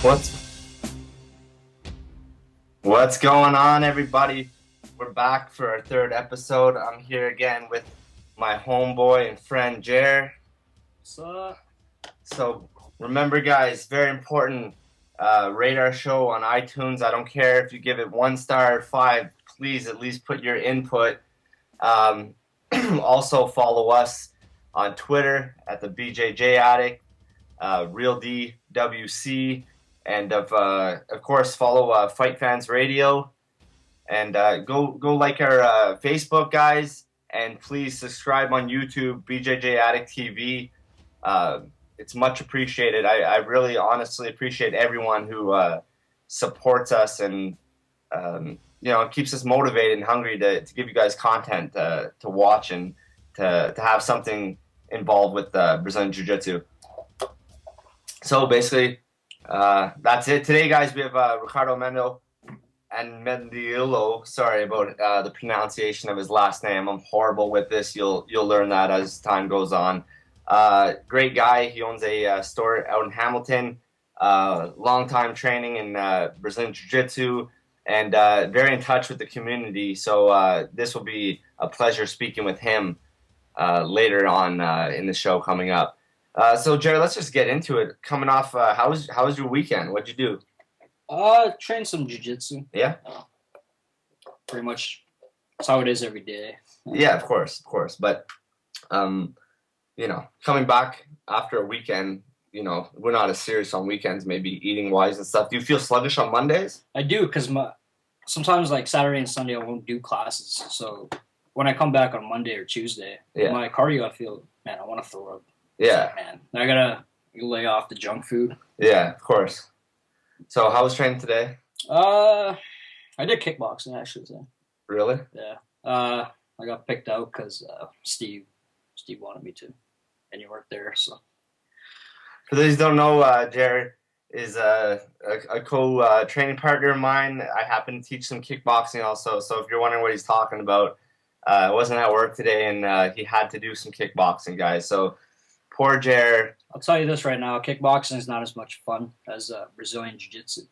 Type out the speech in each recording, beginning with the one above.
What's going on, everybody? We're back for our third episode. I'm here again with my homeboy and friend Jer. What's up? So remember, guys, very important. Rate our show on iTunes. I don't care if you give it 1 star or 5. Please at least put your input. Also follow us on Twitter at the BJJ Addict, Real DWC. And of course, follow Fight Fans Radio, and go like our Facebook, guys, and please subscribe on YouTube, BJJ Addict TV. It's much appreciated. I really, honestly appreciate everyone who supports us and keeps us motivated and hungry to give you guys content to watch and to have something involved with Brazilian Jiu-Jitsu. So basically. That's it. Today, guys, we have Riccardo Ammendolia. Sorry about the pronunciation of his last name. I'm horrible with this. You'll learn that as time goes on. Great guy. He owns a store out in Hamilton. Long time training in Brazilian Jiu-Jitsu and very in touch with the community. So this will be a pleasure speaking with him later on in the show coming up. So, Jerry, let's just get into it. Coming off, how was your weekend? What'd you do? Trained some jiu-jitsu. Yeah? Pretty much that's how it is every day. Yeah, of course. But, coming back after a weekend, we're not as serious on weekends, maybe eating-wise and stuff. Do you feel sluggish on Mondays? I do, because sometimes, like, Saturday and Sunday, I won't do classes. So when I come back on Monday or Tuesday, my cardio, I feel, man, I want to throw up. Yeah. Man, I gotta lay off the junk food. Yeah, of course. So how was training today? I did kickboxing actually today. Really? Yeah. I got picked out because Steve wanted me to, and you weren't there. So. For those who don't know, Jared is a co-training partner of mine. I happen to teach some kickboxing also. So if you're wondering what he's talking about, I wasn't at work today, and he had to do some kickboxing, guys. So. Poor Jer. I'll tell you this right now: kickboxing is not as much fun as Brazilian Jiu-Jitsu.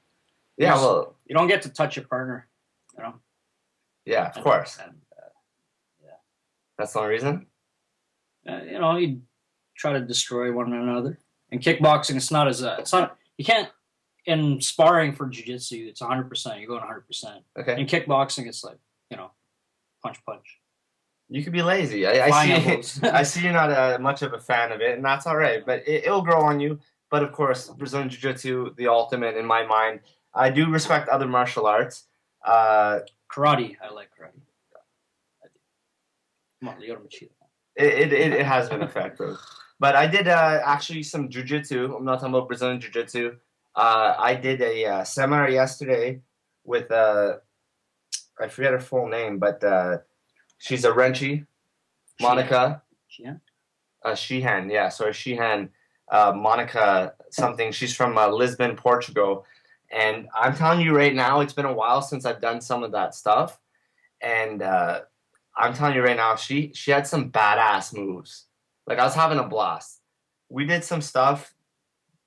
Yeah, well, you don't get to touch your partner, Yeah, of course. And, yeah, that's the only reason. You try to destroy one another. In kickboxing, it's not. You can't. In sparring for Jiu-Jitsu, it's 100%. You're going 100%. Okay. In kickboxing, it's like punch. You could be lazy. I see you're not much of a fan of it, and that's all right. But it'll grow on you. But, of course, Brazilian Jiu-Jitsu, the ultimate in my mind. I do respect other martial arts. Karate. I like karate. Come on, Leo Machida. It has been effective. But I did actually some Jiu-Jitsu. I'm not talking about Brazilian Jiu-Jitsu. I did a seminar yesterday with, I forget her full name, but... she's a Renchi, Monica. Sheehan, yeah. Sorry, Sheehan, Monica something. She's from Lisbon, Portugal. And I'm telling you right now, it's been a while since I've done some of that stuff. And I'm telling you right now, she had some badass moves. Like, I was having a blast. We did some stuff.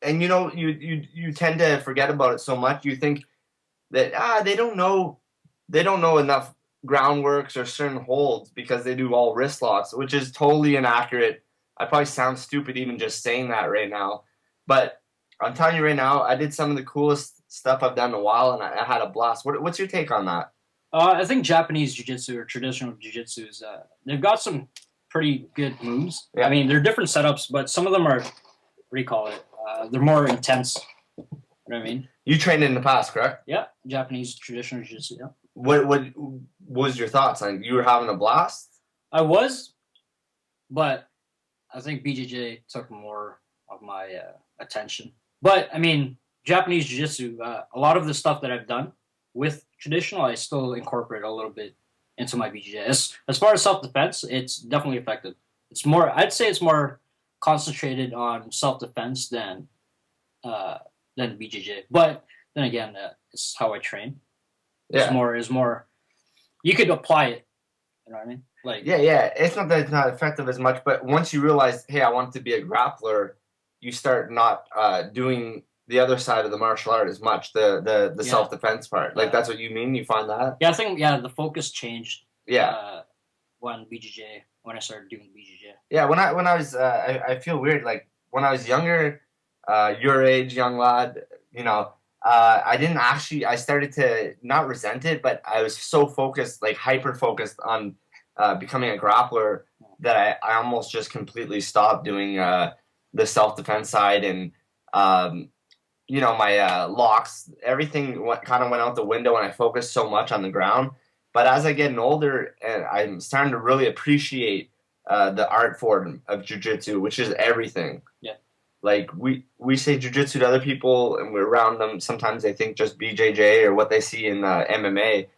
And, you tend to forget about it so much. You think that, they don't know enough groundworks or certain holds because they do all wrist locks, which is totally inaccurate. I probably sound stupid even just saying that right now, but I'm telling you right now, I did some of the coolest stuff I've done in a while, and I had a blast. What's your take on that? I think Japanese jiu-jitsu or traditional jiu-jitsu is they've got some pretty good moves. Yeah. I mean, they're different setups, but some of them are, what do you call it? They're more intense. You know what I mean? You trained in the past, correct? Yeah, Japanese traditional jiu-jitsu, yeah. What was your thoughts on? You were having a blast? I was, but I think BJJ took more of my attention. But I mean, Japanese Jiu-Jitsu, a lot of the stuff that I've done with traditional, I still incorporate a little bit into my BJJ. As far as self-defense, it's definitely effective. It's more, I'd say it's more concentrated on self-defense than BJJ. But then again, it's how I train. Yeah. It's more. You could apply it. You know what I mean? Like. Yeah. It's not that it's not effective as much, but once you realize, hey, I want to be a grappler, you start not doing the other side of the martial art as much, the self-defense part. Like, that's what you mean? You find that? Yeah, I think, the focus changed. Yeah. When I started doing BJJ. Yeah, when I was, I feel weird, like, when I was younger, your age, young lad, you know, I didn't actually, I started to not resent it, but I was so focused, like hyper-focused on becoming a grappler that I almost just completely stopped doing the self-defense side, and, you know, my locks, everything kind of went out the window, and I focused so much on the ground. But as I get older, I'm starting to really appreciate the art form of jiu-jitsu, which is everything. Yeah. Like, we say jiu-jitsu to other people, and we're around them. Sometimes they think just BJJ or what they see in MMA.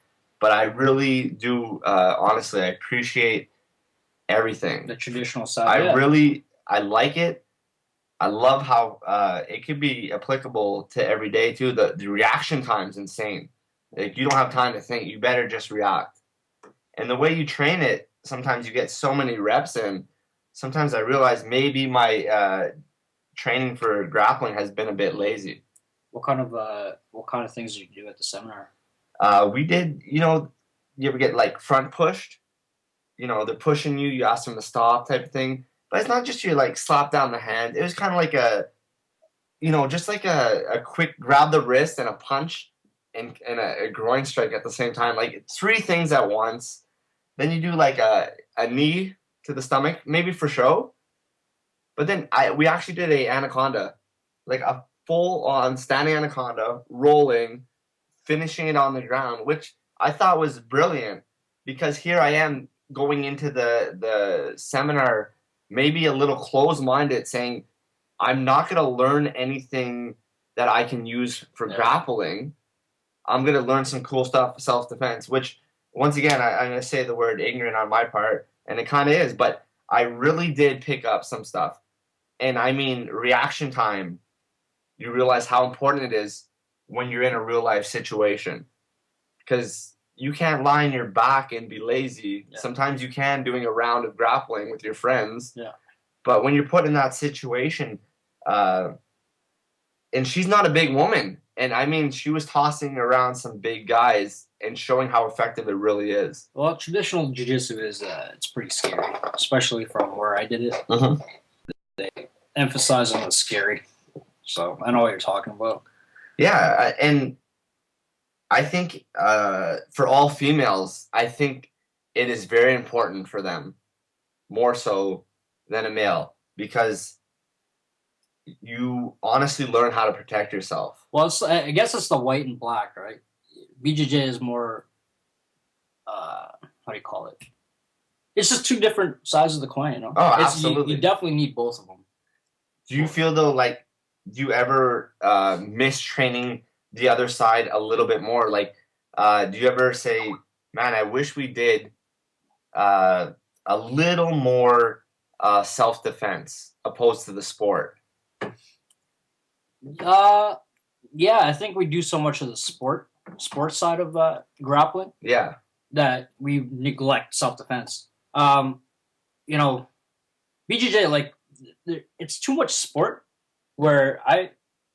But I really do, honestly, I appreciate everything. The traditional side. I like it. I love how it could be applicable to every day, too. The reaction time's insane. Like, you don't have time to think. You better just react. And the way you train it, sometimes you get so many reps in. Sometimes I realize maybe my training for grappling has been a bit lazy. What kind of things did you do at the seminar? We did, you know, you ever get like front pushed? You know, they're pushing you, you ask them to stop type of thing. But it's not just you like slap down the hand. It was kind of like just like a quick grab the wrist and a punch and a groin strike at the same time. Like 3 things at once. Then you do like a knee to the stomach, maybe for show. But then we actually did a anaconda, like a full-on standing anaconda, rolling, finishing it on the ground, which I thought was brilliant because here I am going into the seminar maybe a little closed-minded, saying I'm not going to learn anything that I can use for grappling. I'm going to learn some cool stuff for self-defense, which, once again, I'm going to say the word ignorant on my part, and it kind of is, but I really did pick up some stuff. And I mean, reaction time, you realize how important it is when you're in a real-life situation. Because you can't lie on your back and be lazy. Yeah. Sometimes you can, doing a round of grappling with your friends. Yeah. But when you're put in that situation, and she's not a big woman, and I mean, she was tossing around some big guys and showing how effective it really is. Well, traditional jiu-jitsu is it's pretty scary, especially from where I did it. Mm-hmm. They emphasize on the scary. So I know what you're talking about. Yeah, and I think for all females, I think it is very important for them, more so than a male, because you honestly learn how to protect yourself. Well, I guess it's the white and black, right? BJJ is more, how do you call it? It's just 2 different sides of the coin, you know? Oh, absolutely. You definitely need both of them. Do you feel, though, like, do you ever miss training the other side a little bit more? Like, do you ever say, man, I wish we did a little more self-defense opposed to the sport? Yeah, I think we do so much of the sports side of grappling. Yeah. That we neglect self-defense. You know, BJJ, like, it's too much sport where I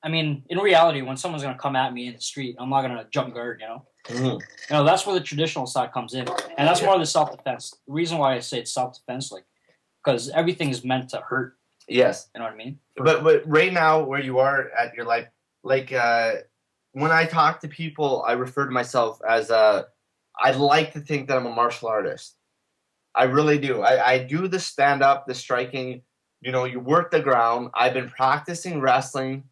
mean, in reality, when someone's going to come at me in the street, I'm not going to jump guard, you know? Mm-hmm. You know, that's where the traditional side comes in. And that's more of the self-defense. The reason why I say it's self-defense, like, because everything is meant to hurt. Yes. You know what I mean? But right now, where you are at your life, like, when I talk to people, I refer to myself as I like to think that I'm a martial artist. I really do. I do the stand-up, the striking. You know, you work the ground. I've been practicing wrestling,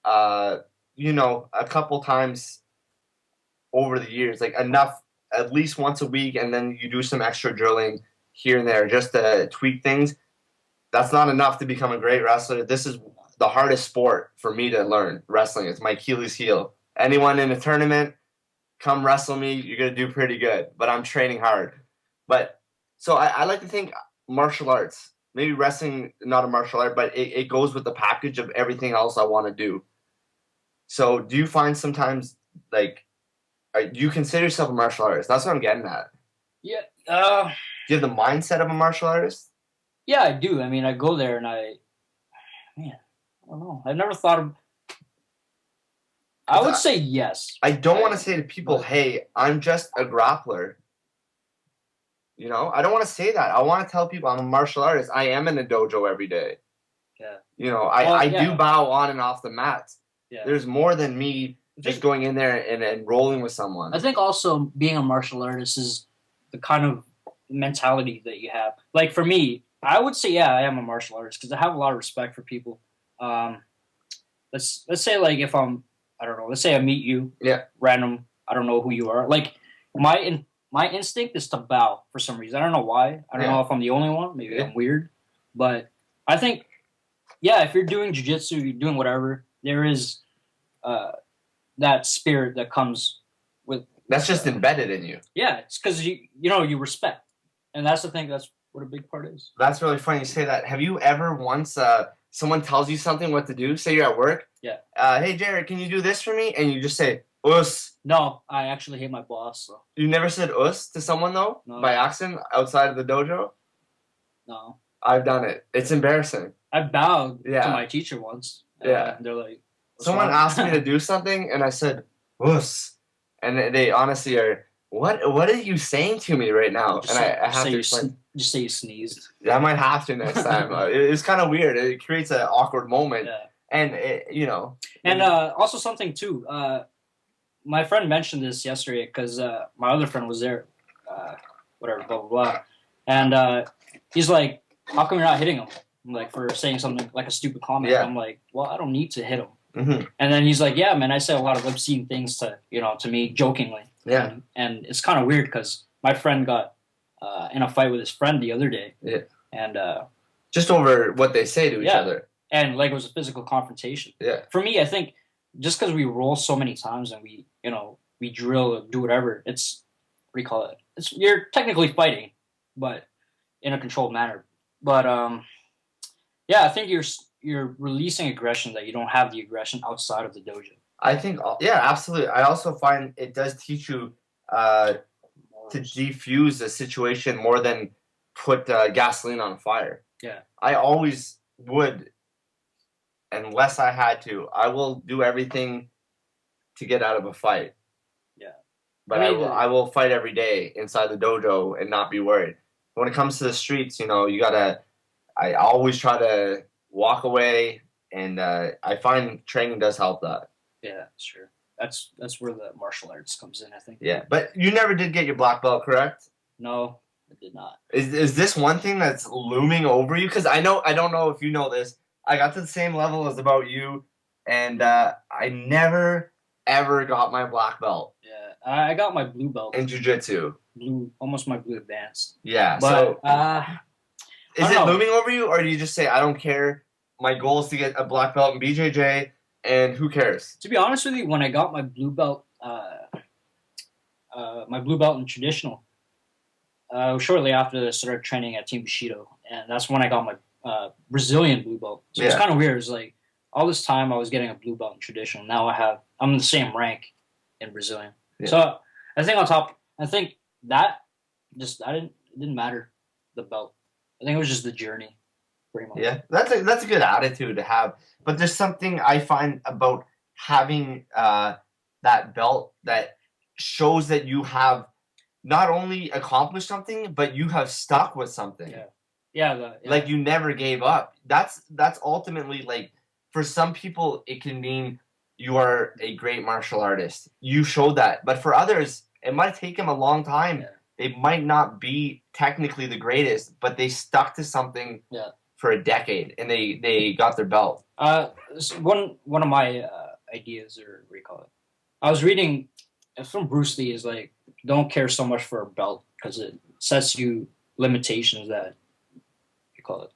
you know, a couple times over the years, like enough, at least once a week, and then you do some extra drilling here and there just to tweak things. That's not enough to become a great wrestler. This is the hardest sport for me to learn, wrestling. It's my Achilles heel. Anyone in a tournament, come wrestle me, you're going to do pretty good. But I'm training hard. But so I like to think martial arts, maybe wrestling, not a martial art, but it goes with the package of everything else I want to do. So do you find sometimes, like, do you consider yourself a martial artist? That's what I'm getting at. Yeah. Do you have the mindset of a martial artist? Yeah, I do. I mean, I go there and I don't know. I've never thought of, I would say yes. I don't want to say to people, hey, I'm just a grappler. You know, I don't want to say that. I want to tell people I'm a martial artist. I am in a dojo every day. Yeah. You know, I do bow on and off the mat. Yeah. There's more than me just going in there and rolling with someone. I think also being a martial artist is the kind of mentality that you have. Like for me, I would say, yeah, I am a martial artist because I have a lot of respect for people. Let's say like if I don't know, let's say I meet you, random, I don't know who you are. Like my instinct is to bow for some reason. I don't know why. I don't know if I'm the only one. Maybe I'm weird. But I think, yeah, if you're doing jiu-jitsu, you're doing whatever, there is that spirit that comes with... That's just embedded in you. Yeah, it's because you respect. And that's the thing, that's what a big part is. That's really funny you say that. Have you ever once... someone tells you something what to do, say you're at work. Yeah. Hey, Jared, can you do this for me? And you just say, us. No, I actually hate my boss. So. You never said us to someone, though? No. By accident, outside of the dojo? No. I've done it. It's embarrassing. I bowed to my teacher once. Yeah. They're like... Someone asked me to do something, and I said, us. And they honestly are, what are you saying to me right now? Just and I have to explain. Just say you sneezed. Yeah, I might have to next time. It's kind of weird. It creates an awkward moment. Yeah. And, And also something, too. My friend mentioned this yesterday because my other friend was there. Whatever, blah, blah, blah. And he's like, how come you're not hitting him? I'm like, for saying something like a stupid comment. Yeah. I'm like, well, I don't need to hit him. Mm-hmm. And then he's like, yeah, man, I say a lot of obscene things to me jokingly. Yeah. And it's kind of weird because my friend got in a fight with his friend the other day. Yeah. And just over what they say to each other. And like it was a physical confrontation. Yeah. For me, I think just because we roll so many times and we drill or do whatever, it's, what do you call it? You're technically fighting, but in a controlled manner. But yeah, I think you're releasing aggression that you don't have the aggression outside of the dojo. I think, yeah, absolutely. I also find it does teach you to defuse a situation more than put gasoline on fire. Yeah. I always would, unless I had to, I will do everything to get out of a fight. Yeah. But I will fight every day inside the dojo and not be worried. When it comes to the streets, I always try to walk away, and I find training does help that. Yeah, sure. That's where the martial arts comes in, I think. Yeah, but you never did get your black belt, correct? No, I did not. Is this one thing that's looming over you? Because I don't know if you know this. I got to the same level as about you, and I never ever got my black belt. Yeah, I got my blue belt in jiu-jitsu. Almost my blue advanced. Yeah, but is it looming over you, or do you just say, I don't care, my goal is to get a black belt in BJJ, and who cares? To be honest with you, when I got my blue belt in traditional, shortly after I started training at Team Bushido, and that's when I got my Brazilian blue belt. So it's kind of weird. It's like all this time I was getting a blue belt in traditional. Now I'm in the same rank in Brazilian. Yeah. So I think that it didn't matter, the belt. I think it was just the journey, pretty much. Yeah, that's a good attitude to have. But there's something I find about having that belt that shows that you have not only accomplished something, but you have stuck with something. Yeah. Yeah. Like you never gave up. That's ultimately, like, for some people it can mean you are a great martial artist. You showed that. But for others, it might take them a long time. Yeah. They might not be technically the greatest, but they stuck to something for a decade, and they got their belt. One of my ideas, or what do you call it? I was reading, it's from Bruce Lee, is like, don't care so much for a belt because it sets you limitations that, what do you call it?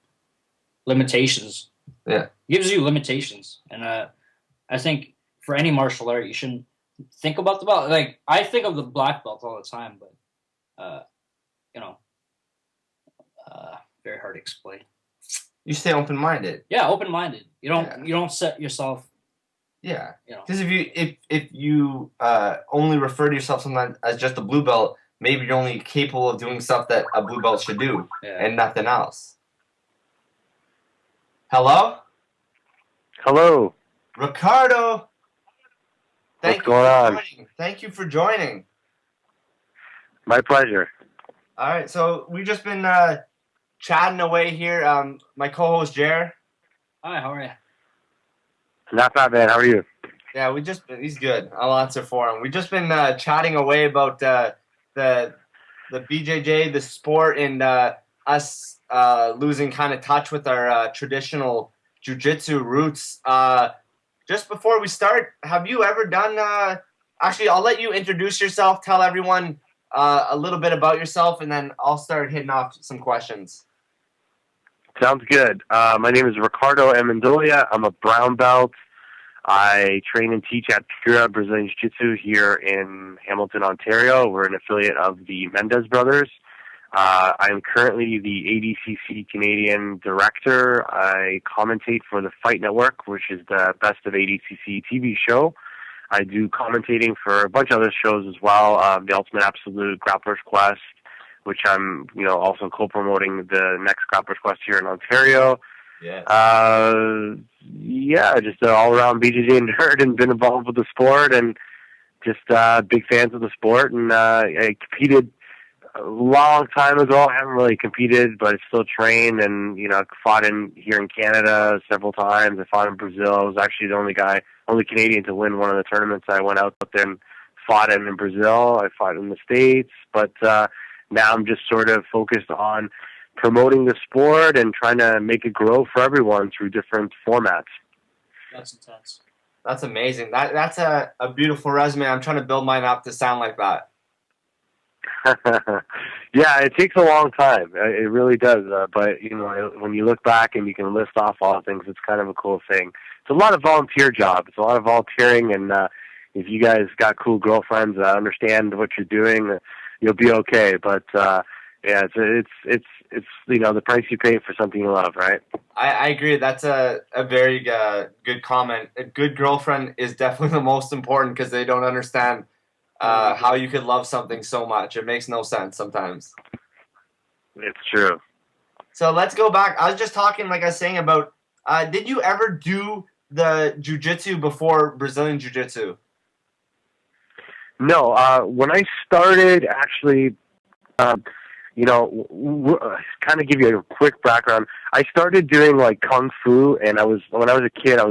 Limitations. Yeah. It gives you limitations. And I think for any martial art, you shouldn't think about the belt. Like, I think of the black belt all the time, but very hard to explain. You stay open-minded. Yeah, open-minded. You don't set yourself. Yeah. Because if you only refer to yourself sometimes as just a blue belt, maybe you're only capable of doing stuff that a blue belt should do, and nothing else. Hello? Hello. Ricardo. Thank What's going on? Thank you for joining. My pleasure. All right, so we've just been chatting away here. My co-host Jer. Hi, how are you? Not bad, man. How are you? Yeah, he's good. I'll answer for him. We've just been chatting away about the BJJ, the sport, and us losing kind of touch with our traditional jiu-jitsu roots. Just before we start, have you ever done? Actually, I'll let you introduce yourself. Tell everyone a little bit about yourself, and then I'll start hitting off some questions. Sounds good. My name is Riccardo Ammendolia. I'm a brown belt. I train and teach at Pura Brazilian Jiu-Jitsu here in Hamilton, Ontario. We're an affiliate of the Mendes brothers. I am currently the ADCC Canadian director. I commentate for the Fight Network, which is the Best of ADCC TV show. I do commentating for a bunch of other shows as well, The Ultimate Absolute, Grapplers Quest, which I'm, also co-promoting the next Grapplers Quest here in Ontario. Yes. Just an all-around BJJ nerd and been involved with the sport and just big fans of the sport. And I competed a long time ago. I haven't really competed, but I still train and, fought here in Canada several times. I fought in Brazil. I was actually the only Canadian to win one of the tournaments. I went out there and fought in Brazil. I fought in the States, but now I'm just sort of focused on promoting the sport and trying to make it grow for everyone through different formats. That's intense. That's amazing. That's a beautiful resume. I'm trying to build mine up to sound like that. Yeah, it takes a long time. It really does. But, when you look back and you can list off all things, it's kind of a cool thing. It's a lot of volunteer job. It's a lot of volunteering, and if you guys got cool girlfriends that understand what you're doing, you'll be okay. But, yeah, it's the price you pay for something you love, right? I agree. That's a very good comment. A good girlfriend is definitely the most important because they don't understand how you could love something so much. It makes no sense sometimes. It's true. So let's go back. I was just talking, like I was saying, about did you ever do the jiu-jitsu before Brazilian jiu-jitsu? No. When I started, actually, kind of give you a quick background. I started doing like kung fu, and when I was a kid, I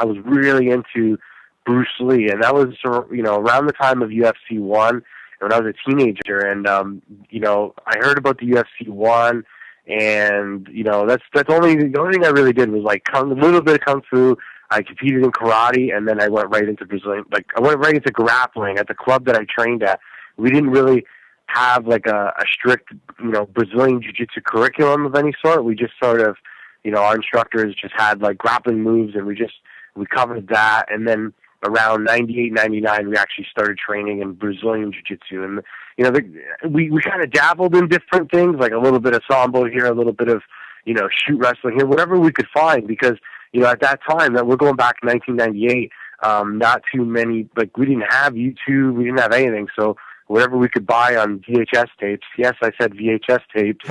was really into Bruce Lee, and that was around the time of UFC 1, and when I was a teenager, and I heard about the UFC 1, and that's the only thing I really did was like a little bit of kung fu. I competed in karate, and then I went right into Brazilian. Like I went right into grappling at the club that I trained at. We didn't really have like a strict, Brazilian jiu-jitsu curriculum of any sort. We just sort of, our instructors just had like grappling moves, and we covered that. And then around 98, 99, we actually started training in Brazilian jiu-jitsu. And, we kind of dabbled in different things, like a little bit of sambo here, a little bit of, shoot wrestling here, whatever we could find, because, at that time, that we're going back to 1998, not too many, like we didn't have YouTube, we didn't have anything. So whatever we could buy on VHS tapes. Yes, I said VHS tapes.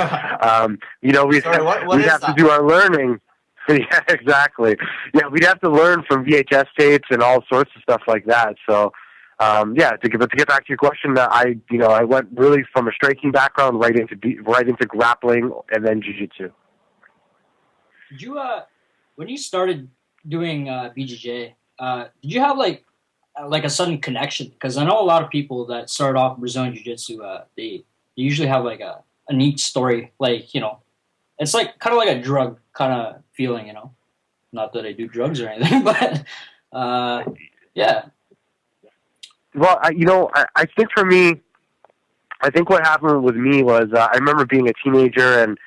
We'd have to do our learning. Yeah, exactly. Yeah, we'd have to learn from VHS tapes and all sorts of stuff like that. So, to get back to your question, I went really from a striking background right into grappling and then jiu-jitsu. Did you when you started doing BJJ, did you have like a sudden connection? Because I know a lot of people that start off Brazilian Jiu-Jitsu, they usually have like a neat story. Like, it's like kind of like a drug kind of feeling, Not that I do drugs or anything, but yeah. Well, I think for me, I think what happened with me was I remember being a teenager and,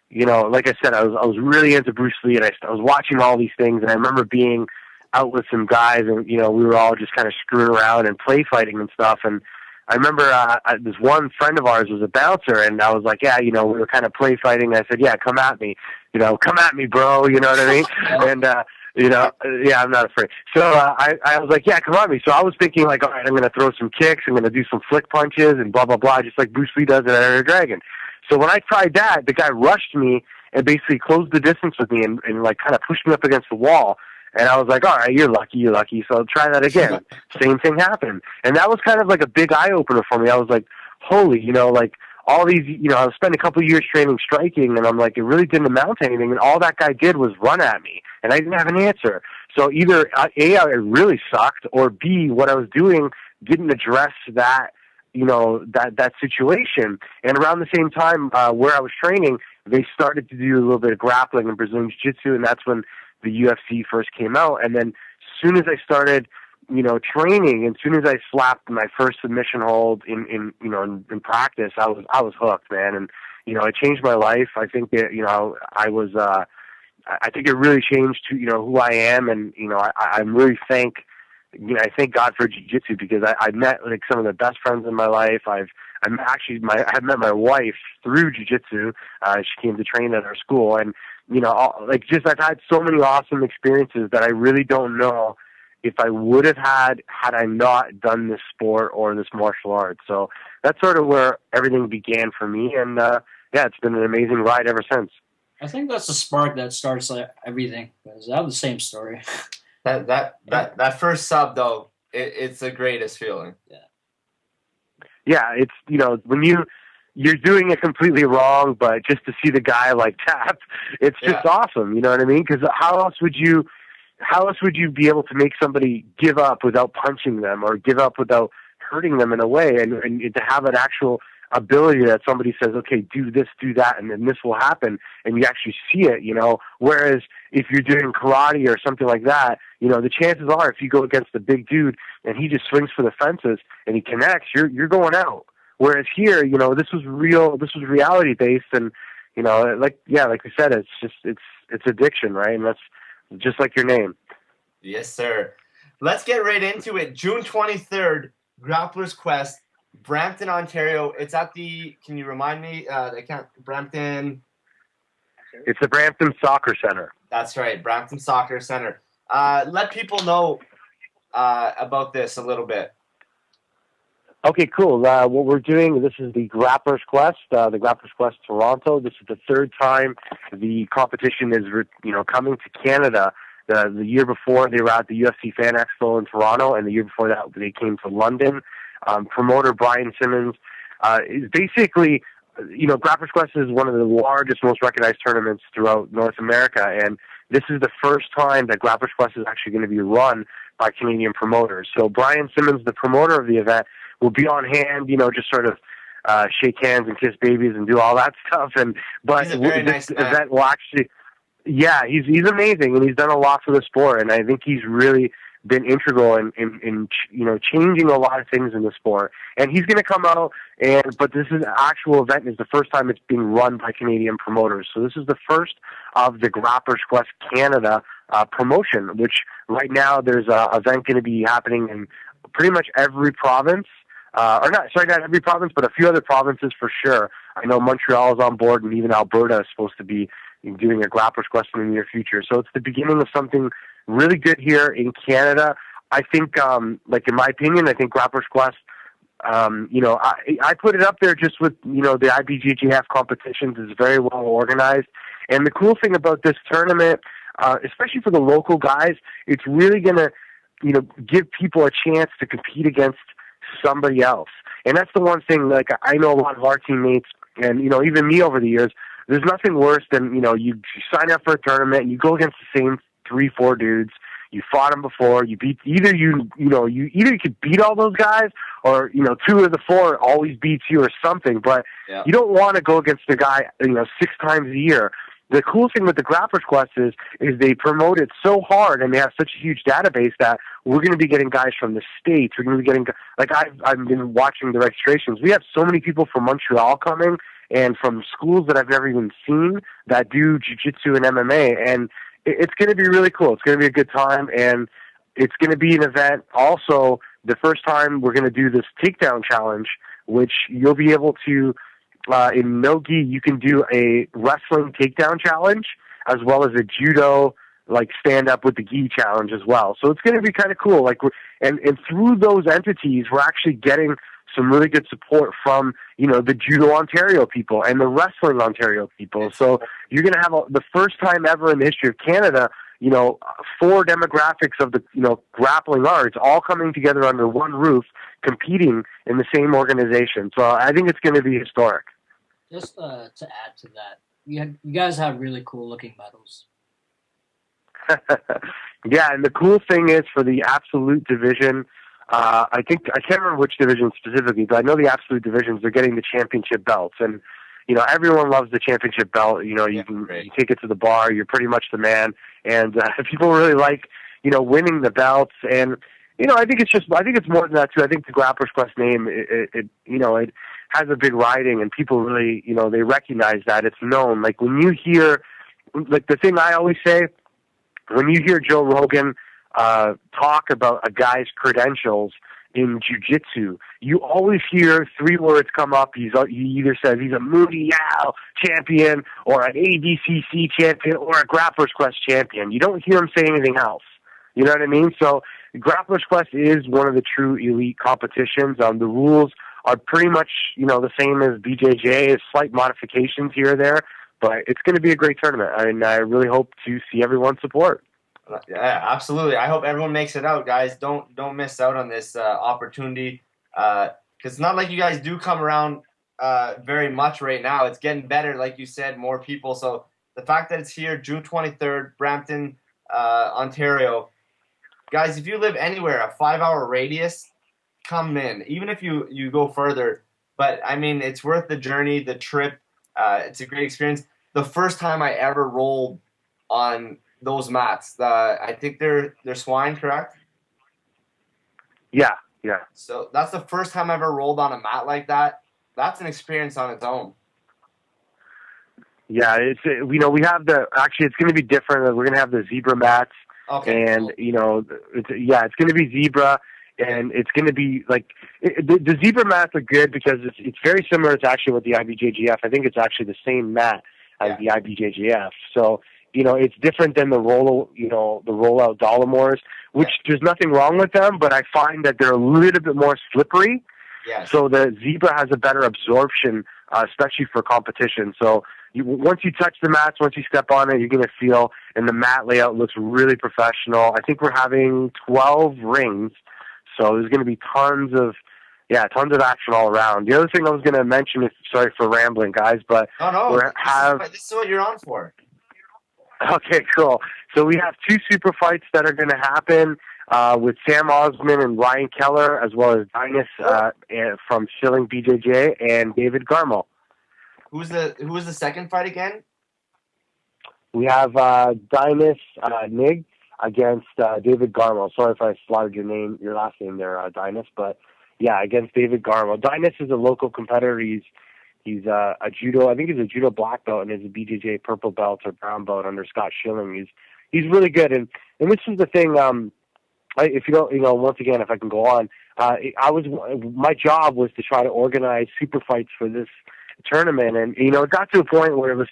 like I said, I was really into Bruce Lee, and I was watching all these things, and I remember being out with some guys, and we were all just kind of screwing around and play fighting and stuff. And I remember this one friend of ours was a bouncer, and I was like, yeah, we were kind of play fighting. I said, yeah, come at me, come at me, bro. You know what I mean? And yeah, I'm not afraid. So I was like, yeah, come at me. So I was thinking like, all right, I'm gonna throw some kicks, I'm gonna do some flick punches, and blah blah blah, just like Bruce Lee does in Enter the Dragon. So when I tried that, the guy rushed me and basically closed the distance with me and like kind of pushed me up against the wall. And I was like, all right, you're lucky. So I'll try that again. Same thing happened. And that was kind of like a big eye-opener for me. I was like, holy, like all these, I spent a couple of years training striking, and I'm like, it really didn't amount to anything. And all that guy did was run at me, and I didn't have an answer. So either A, it really sucked, or B, what I was doing didn't address that, that situation. And around the same time where I was training, they started to do a little bit of grappling and Brazilian Jiu-Jitsu, and that's when the UFC first came out. And then as soon as I started, training, and as soon as I slapped my first submission hold in practice, I was hooked, man. And, it changed my life. I think that, I think it really changed who I am. And, I really I thank God for jiu-jitsu, because I met like some of the best friends in my life. I've met my wife through jiu-jitsu. She came to train at our school, and I've had so many awesome experiences that I really don't know if I would have had I not done this sport or this martial art. So that's sort of where everything began for me, and it's been an amazing ride ever since. I think that's the spark that starts everything. Because I have the same story. That first sub though, it's the greatest feeling. Yeah, it's when you're doing it completely wrong, but just to see the guy like tap, it's just awesome. You know what I mean? Because how else would you be able to make somebody give up without punching them, or give up without hurting them in a way, and to have an actual ability that somebody says, okay, do this, do that, and then this will happen, and you actually see it, whereas if you're doing karate or something like that, the chances are if you go against a big dude and he just swings for the fences and he connects, you're going out. Whereas here, this was reality based, and like we said, it's addiction, right? And that's just like your name. Yes, sir. Let's get right into it. June 23rd, Grapplers Quest, Brampton, Ontario. It's at the, can you remind me? Brampton. It's the Brampton Soccer Center. That's right, Brampton Soccer Center. Let people know about this a little bit. Okay, cool. What we're doing, this is the Grapplers Quest, the Grapplers Quest Toronto. This is the third time the competition is, coming to Canada. The year before, they were at the UFC Fan Expo in Toronto, and the year before that, they came to London. Promoter Brian Simmons is basically, Grapplers Quest is one of the largest, most recognized tournaments throughout North America, and this is the first time that Grapplers Quest is actually going to be run by Canadian promoters. So Brian Simmons, the promoter of the event, will be on hand, just sort of shake hands and kiss babies and do all that stuff. But he's a very this nice man. event will actually, he's amazing, and he's done a lot for the sport, and I think he's really been integral in changing a lot of things in the sport. And he's going to come out, but this is an actual event. Is the first time it's being run by Canadian promoters. So this is the first of the Grapplers Quest Canada promotion, which right now there's an event going to be happening in pretty much every province. Not every province, but a few other provinces for sure. I know Montreal is on board, and even Alberta is supposed to be doing a Grapplers Quest in the near future. So it's the beginning of something really good here in Canada. I think, in my opinion, I think Grapplers Quest, I put it up there just with, the IBJJF competitions. Is very well organized. And the cool thing about this tournament, especially for the local guys, it's really going to, give people a chance to compete against somebody else. And that's the one thing, I know a lot of our teammates and, even me over the years, there's nothing worse than, you sign up for a tournament and you go against the same 3-4 dudes. You fought them before. You beat either you could beat all those guys, or 2 of the 4 always beats you or something. But you don't want to go against the guy 6 times a year. The cool thing with the Grapplers Quest is they promote it so hard, and they have such a huge database that we're going to be getting guys from the States. We're going to be getting, I've been watching the registrations. We have so many people from Montreal coming, and from schools that I've never even seen that do jiu-jitsu and MMA, and it's going to be really cool. It's going to be a good time, and it's going to be an event. Also, the first time we're going to do this takedown challenge, which you'll be able to, in no-gi, you can do a wrestling takedown challenge as well as a judo, stand-up with the gi challenge as well. So it's going to be kind of cool. And through those entities, we're actually getting some really good support from, the Judo Ontario people and the Wrestling Ontario people. So you're going to have the first time ever in the history of Canada, four demographics of the, grappling arts all coming together under one roof, competing in the same organization. So I think it's going to be historic. Just to add to that, you guys have really cool looking medals. Yeah, and the cool thing is for the absolute division, I can't remember which division specifically, but I know the absolute divisions, they're getting the championship belts. And, everyone loves the championship belt. You take it to the bar, you're pretty much the man. And people really like, winning the belts. And, I think it's more than that too. I think the Grapplers Quest name, it has a big riding, and people really, they recognize that. It's known. Like when you hear, like the thing I always say, when you hear Joe Rogan talk about a guy's credentials in jiu-jitsu, you always hear three words come up. He either says he's a Mundial champion or an ADCC champion or a Grapplers Quest champion. You don't hear him say anything else. You know what I mean? So Grapplers Quest is one of the true elite competitions. The rules are pretty much, the same as BJJ, slight modifications here or there, but it's going to be a great tournament. And I really hope to see everyone support. Yeah, absolutely. I hope everyone makes it out, guys. Don't miss out on this opportunity, because it's not like you guys do come around very much right now. It's getting better, like you said, more people. So the fact that it's here, June 23rd, Brampton, Ontario, guys, if you live anywhere, a 5-hour radius, come in. Even if you go further, but I mean, it's worth the journey, the trip. It's a great experience. The first time I ever rolled on those mats, I think they're swine, correct? Yeah. So that's the first time I ever rolled on a mat like that. That's an experience on its own. Yeah, it's we have it's going to be different. We're going to have the zebra mats. Okay. And it's going to be zebra, and it's going to be like the zebra mats are good because it's very similar to actually what the IBJJF. I think it's actually the same mat as the IBJJF. So it's different than the rollout Dollamores, which there's nothing wrong with them, but I find that they're a little bit more slippery. Yes. So the zebra has a better absorption, especially for competition. So once you touch the mats, once you step on it, you're going to feel, and the mat layout looks really professional. I think we're having 12 rings, so there's going to be tons of action all around. The other thing I was going to mention is, sorry for rambling, guys, but this is what you're on for. Okay, cool. So we have 2 super fights that are going to happen with Sam Osman and Ryan Keller, as well as Dinas from Schilling BJJ and David Carroll. Who's the second fight again? We have Dinas Nig against David Carroll. Sorry if I slaughtered your last name there, Dinas, but yeah, against David Carroll. Dinas is a local competitor. He's a judo. I think he's a judo black belt and is a BJJ purple belt or brown belt under Scott Schilling. He's really good, and this is the thing. If you don't, once again, if I can go on, my job was to try to organize super fights for this tournament, and it got to a point where it was,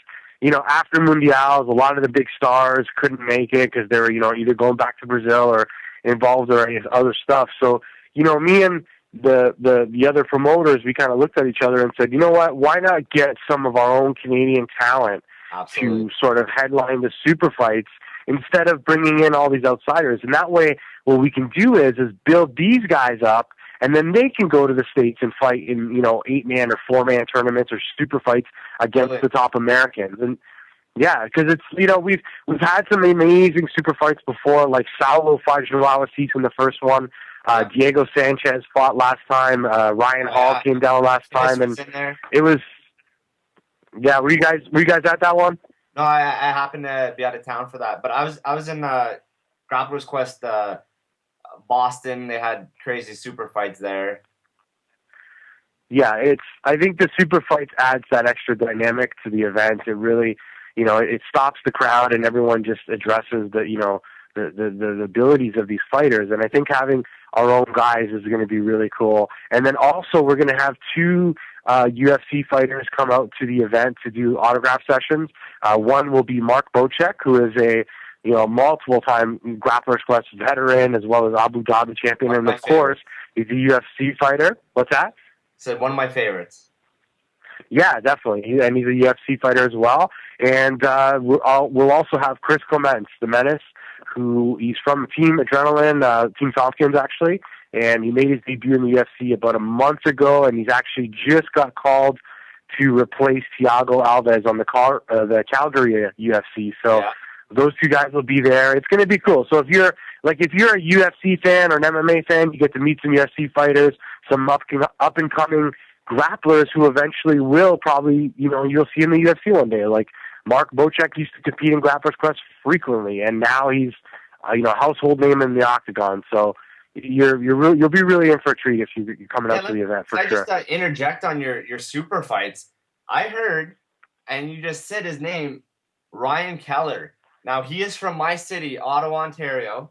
after Mundials, a lot of the big stars couldn't make it because they were, either going back to Brazil or involved in any other stuff. So, me and the other promoters, we kind of looked at each other and said, you know what, why not get some of our own Canadian talent to sort of headline the super fights instead of bringing in all these outsiders? And that way, what we can do is build these guys up, and then they can go to the States and fight in, 8-man or 4-man tournaments or super fights against the top Americans. And yeah, because it's, we've had some amazing super fights before, like Saulo fought Joao Assis in the first one. Diego Sanchez fought last time. Ryan Hall came down last time, and it was. Yeah, were you guys at that one? No, I happened to be out of town for that, but I was in Grapplers Quest, Boston. They had crazy super fights there. Yeah, I think the super fights adds that extra dynamic to the event. It really, it stops the crowd and everyone just addresses the abilities of these fighters. And I think having our own guys is going to be really cool. And then also we're going to have 2 UFC fighters come out to the event to do autograph sessions. One will be Mark Bocek, who is a multiple-time Grapplers Quest veteran as well as Abu Dhabi champion, and of course he's a UFC fighter. What's that? So one of my favorites. Yeah, definitely, and he's a UFC fighter as well. And we'll also have Chris Clements, the Menace, who he's from Team Adrenaline, Team Falcons actually, and he made his debut in the UFC about a month ago, and he's actually just got called to replace Thiago Alves on the Calgary UFC. So those two guys will be there. It's going to be cool. So if you're a UFC fan or an MMA fan, you get to meet some UFC fighters, some up and coming grapplers who eventually will probably, you'll see in the UFC one day. Like Mark Bocek used to compete in Grapplers Quest frequently, and now he's a household name in the octagon. So you'll be really in for a treat if you're coming out to the event for sure. I just interject on your super fights. I heard, and you just said his name, Ryan Keller. Now he is from my city, Ottawa, Ontario.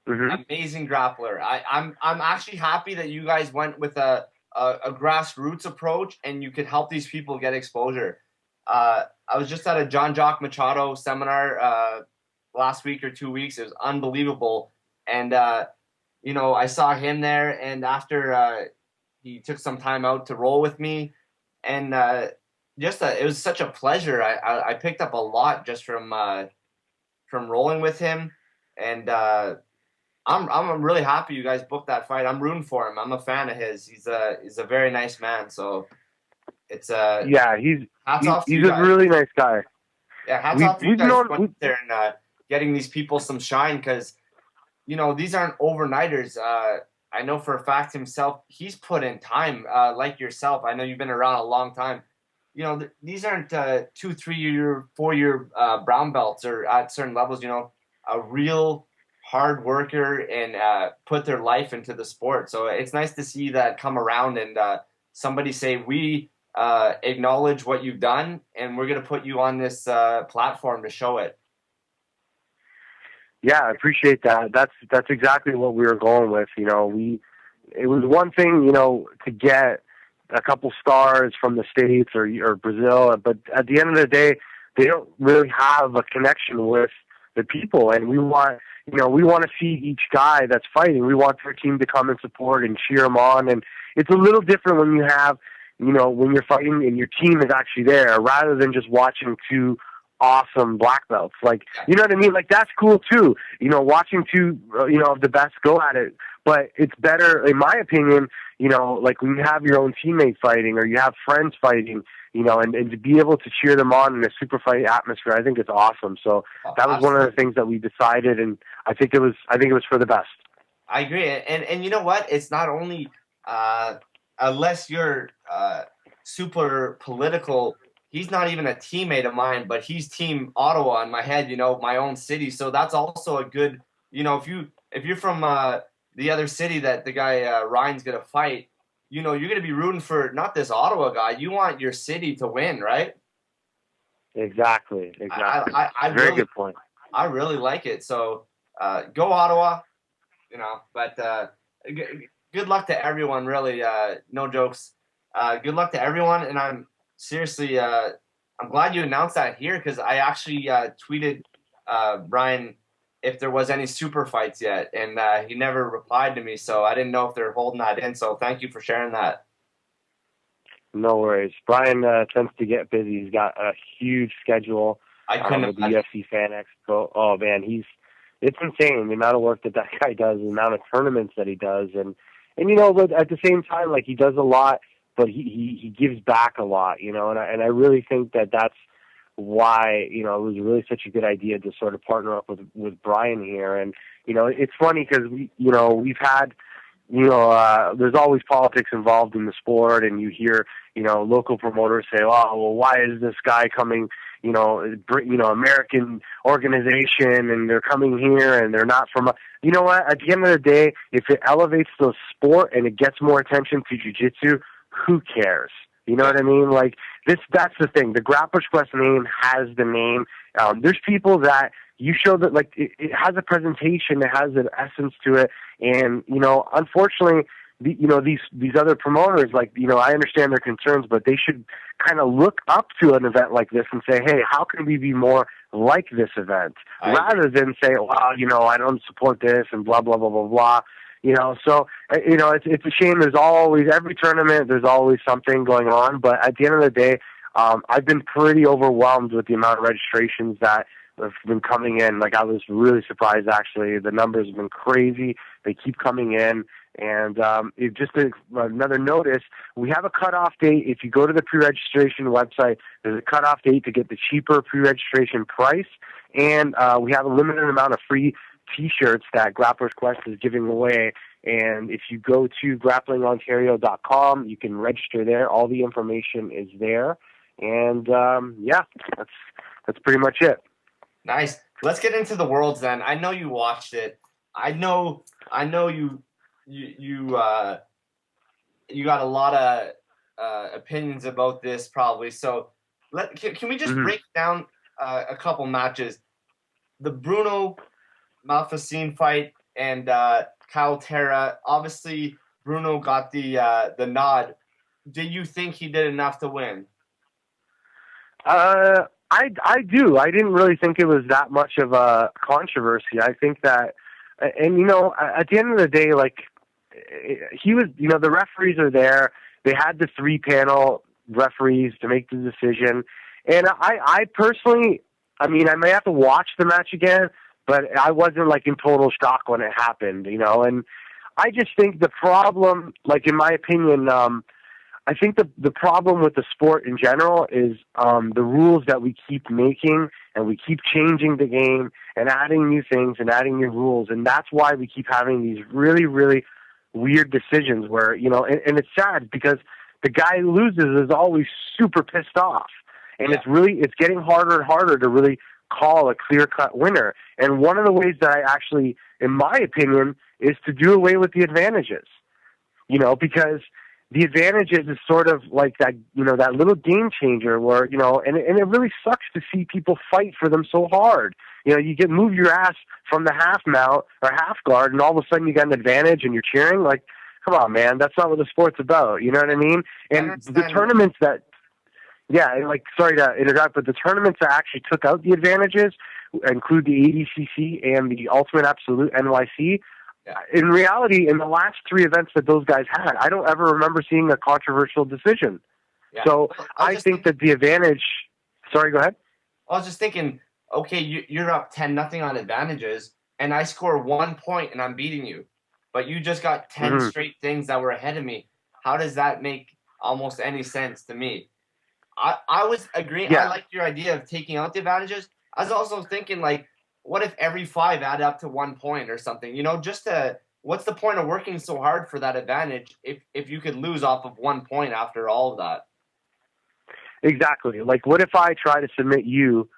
Mm-hmm. Amazing grappler. I'm actually happy that you guys went with a grassroots approach, and you could help these people get exposure. I was just at a John Jock Machado seminar last week or 2 weeks. It was unbelievable. And, I saw him there, and after he took some time out to roll with me, and it was such a pleasure. I picked up a lot just from rolling with him, and I'm really happy you guys booked that fight. I'm rooting for him. I'm a fan of his. He's a very nice man. So it's he's a really nice guy. Yeah, hats off to you guys going there and getting these people some shine, because these aren't overnighters. I know for a fact himself, he's put in time, like yourself. I know you've been around a long time. These aren't 2, 3 year, 4 year brown belts or at certain levels. A real hard worker and put their life into the sport. So it's nice to see that come around and somebody say, we acknowledge what you've done, and we're going to put you on this platform to show it. Yeah, I appreciate that. That's exactly what we were going with. It was one thing, to get a couple stars from the States or Brazil, but at the end of the day, they don't really have a connection with the people, and we want to see each guy that's fighting. We want their team to come and support and cheer them on, and it's a little different when you have, when you're fighting and your team is actually there, rather than just watching two awesome black belts. Like, you know what I mean? Like, that's cool too. Watching two, of the best go at it. But it's better, in my opinion, like when you have your own teammate fighting or you have friends fighting, and to be able to cheer them on in a super fight atmosphere, I think it's awesome. So that was one of the things that we decided, and I think it was for the best. I agree. And you know what? It's not only, unless you're super political, he's not even a teammate of mine, but he's Team Ottawa in my head, my own city. So that's also a good, if you're from the other city that the guy Ryan's going to fight, you're going to be rooting for not this Ottawa guy. You want your city to win, right? Exactly. Very good point. I really like it. So go Ottawa, but good luck to everyone, really. No jokes. Good luck to everyone. And I'm seriously, I'm glad you announced that here, because I actually tweeted Brian if there was any super fights yet, and he never replied to me, so I didn't know if they're holding that in. So thank you for sharing that. No worries. Brian tends to get busy. He's got a huge schedule with the UFC Fan Expo. Oh man, it's insane the amount of work that guy does, the amount of tournaments that he does, and but at the same time, like, he does a lot, but he gives back a lot, and I really think that's why, it was really such a good idea to sort of partner up with Brian here. And, it's funny because we've had, there's always politics involved in the sport, and you hear, local promoters say, oh, well, why is this guy coming, American organization, and they're coming here and they're not from, you know what, at the end of the day, if it elevates the sport and it gets more attention to jiu-jitsu, who cares? You know what I mean? Like, that's the thing. The Grapplers Quest name has the name. There's people that you show that, like, it has a presentation, it has an essence to it, and, unfortunately, these other promoters, like, I understand their concerns, but they should kind of look up to an event like this and say, hey, how can we be more like this event? Rather than say, well, I don't support this and blah, blah, blah, blah, blah. So, it's a shame. There's always, every tournament, there's always something going on. But at the end of the day, I've been pretty overwhelmed with the amount of registrations that have been coming in. Like, I was really surprised, actually. The numbers have been crazy. They keep coming in. And another notice, we have a cutoff date. If you go to the pre-registration website, there's a cutoff date to get the cheaper pre-registration price. And we have a limited amount of free T-shirts that Grapplers Quest is giving away. And if you go to grapplingontario.com, you can register there. All the information is there. And, that's pretty much it. Nice. Let's get into the Worlds then. I know you watched it. I know you got a lot of opinions about this probably. So can we just break down a couple matches? The Bruno Malfacine fight and Kyle Terra. Obviously, Bruno got the nod. Did you think he did enough to win? I do. I didn't really think it was that much of a controversy. I think that, and at the end of the day, like, he was, the referees are there. They had the 3-panel referees to make the decision. And I personally, I may have to watch the match again, but I wasn't like in total shock when it happened, and I just think the problem, like, in my opinion, I think the problem with the sport in general is the rules that we keep making, and we keep changing the game and adding new things and adding new rules. And that's why we keep having these really, really weird decisions where, and it's sad because the guy who loses is always super pissed off. And it's getting harder and harder to really call a clear-cut winner. And one of the ways that I actually, in my opinion, is to do away with the advantages, because the advantages is sort of like that, that little game changer where, and it really sucks to see people fight for them so hard. You move your ass from the half mount or half guard, and all of a sudden you got an advantage and you're cheering. Like, come on, man, that's not what the sport's about. You know what I mean? And the tournaments that, sorry to interrupt, but the tournaments that actually took out the advantages include the ADCC and the Ultimate Absolute NYC. In reality, in the last 3 events that those guys had, I don't ever remember seeing a controversial decision. Yeah. So I think that the advantage... Sorry, go ahead. I was just thinking, okay, you're up 10-0 on advantages, and I score 1 point and I'm beating you. But you just got 10 straight things that were ahead of me. How does that make almost any sense to me? I was agreeing. Yeah. I liked your idea of taking out the advantages. I was also thinking, like, what if every 5 add up to 1 point or something? What's the point of working so hard for that advantage if you could lose off of 1 point after all of that? Exactly. Like, what if I try to submit you,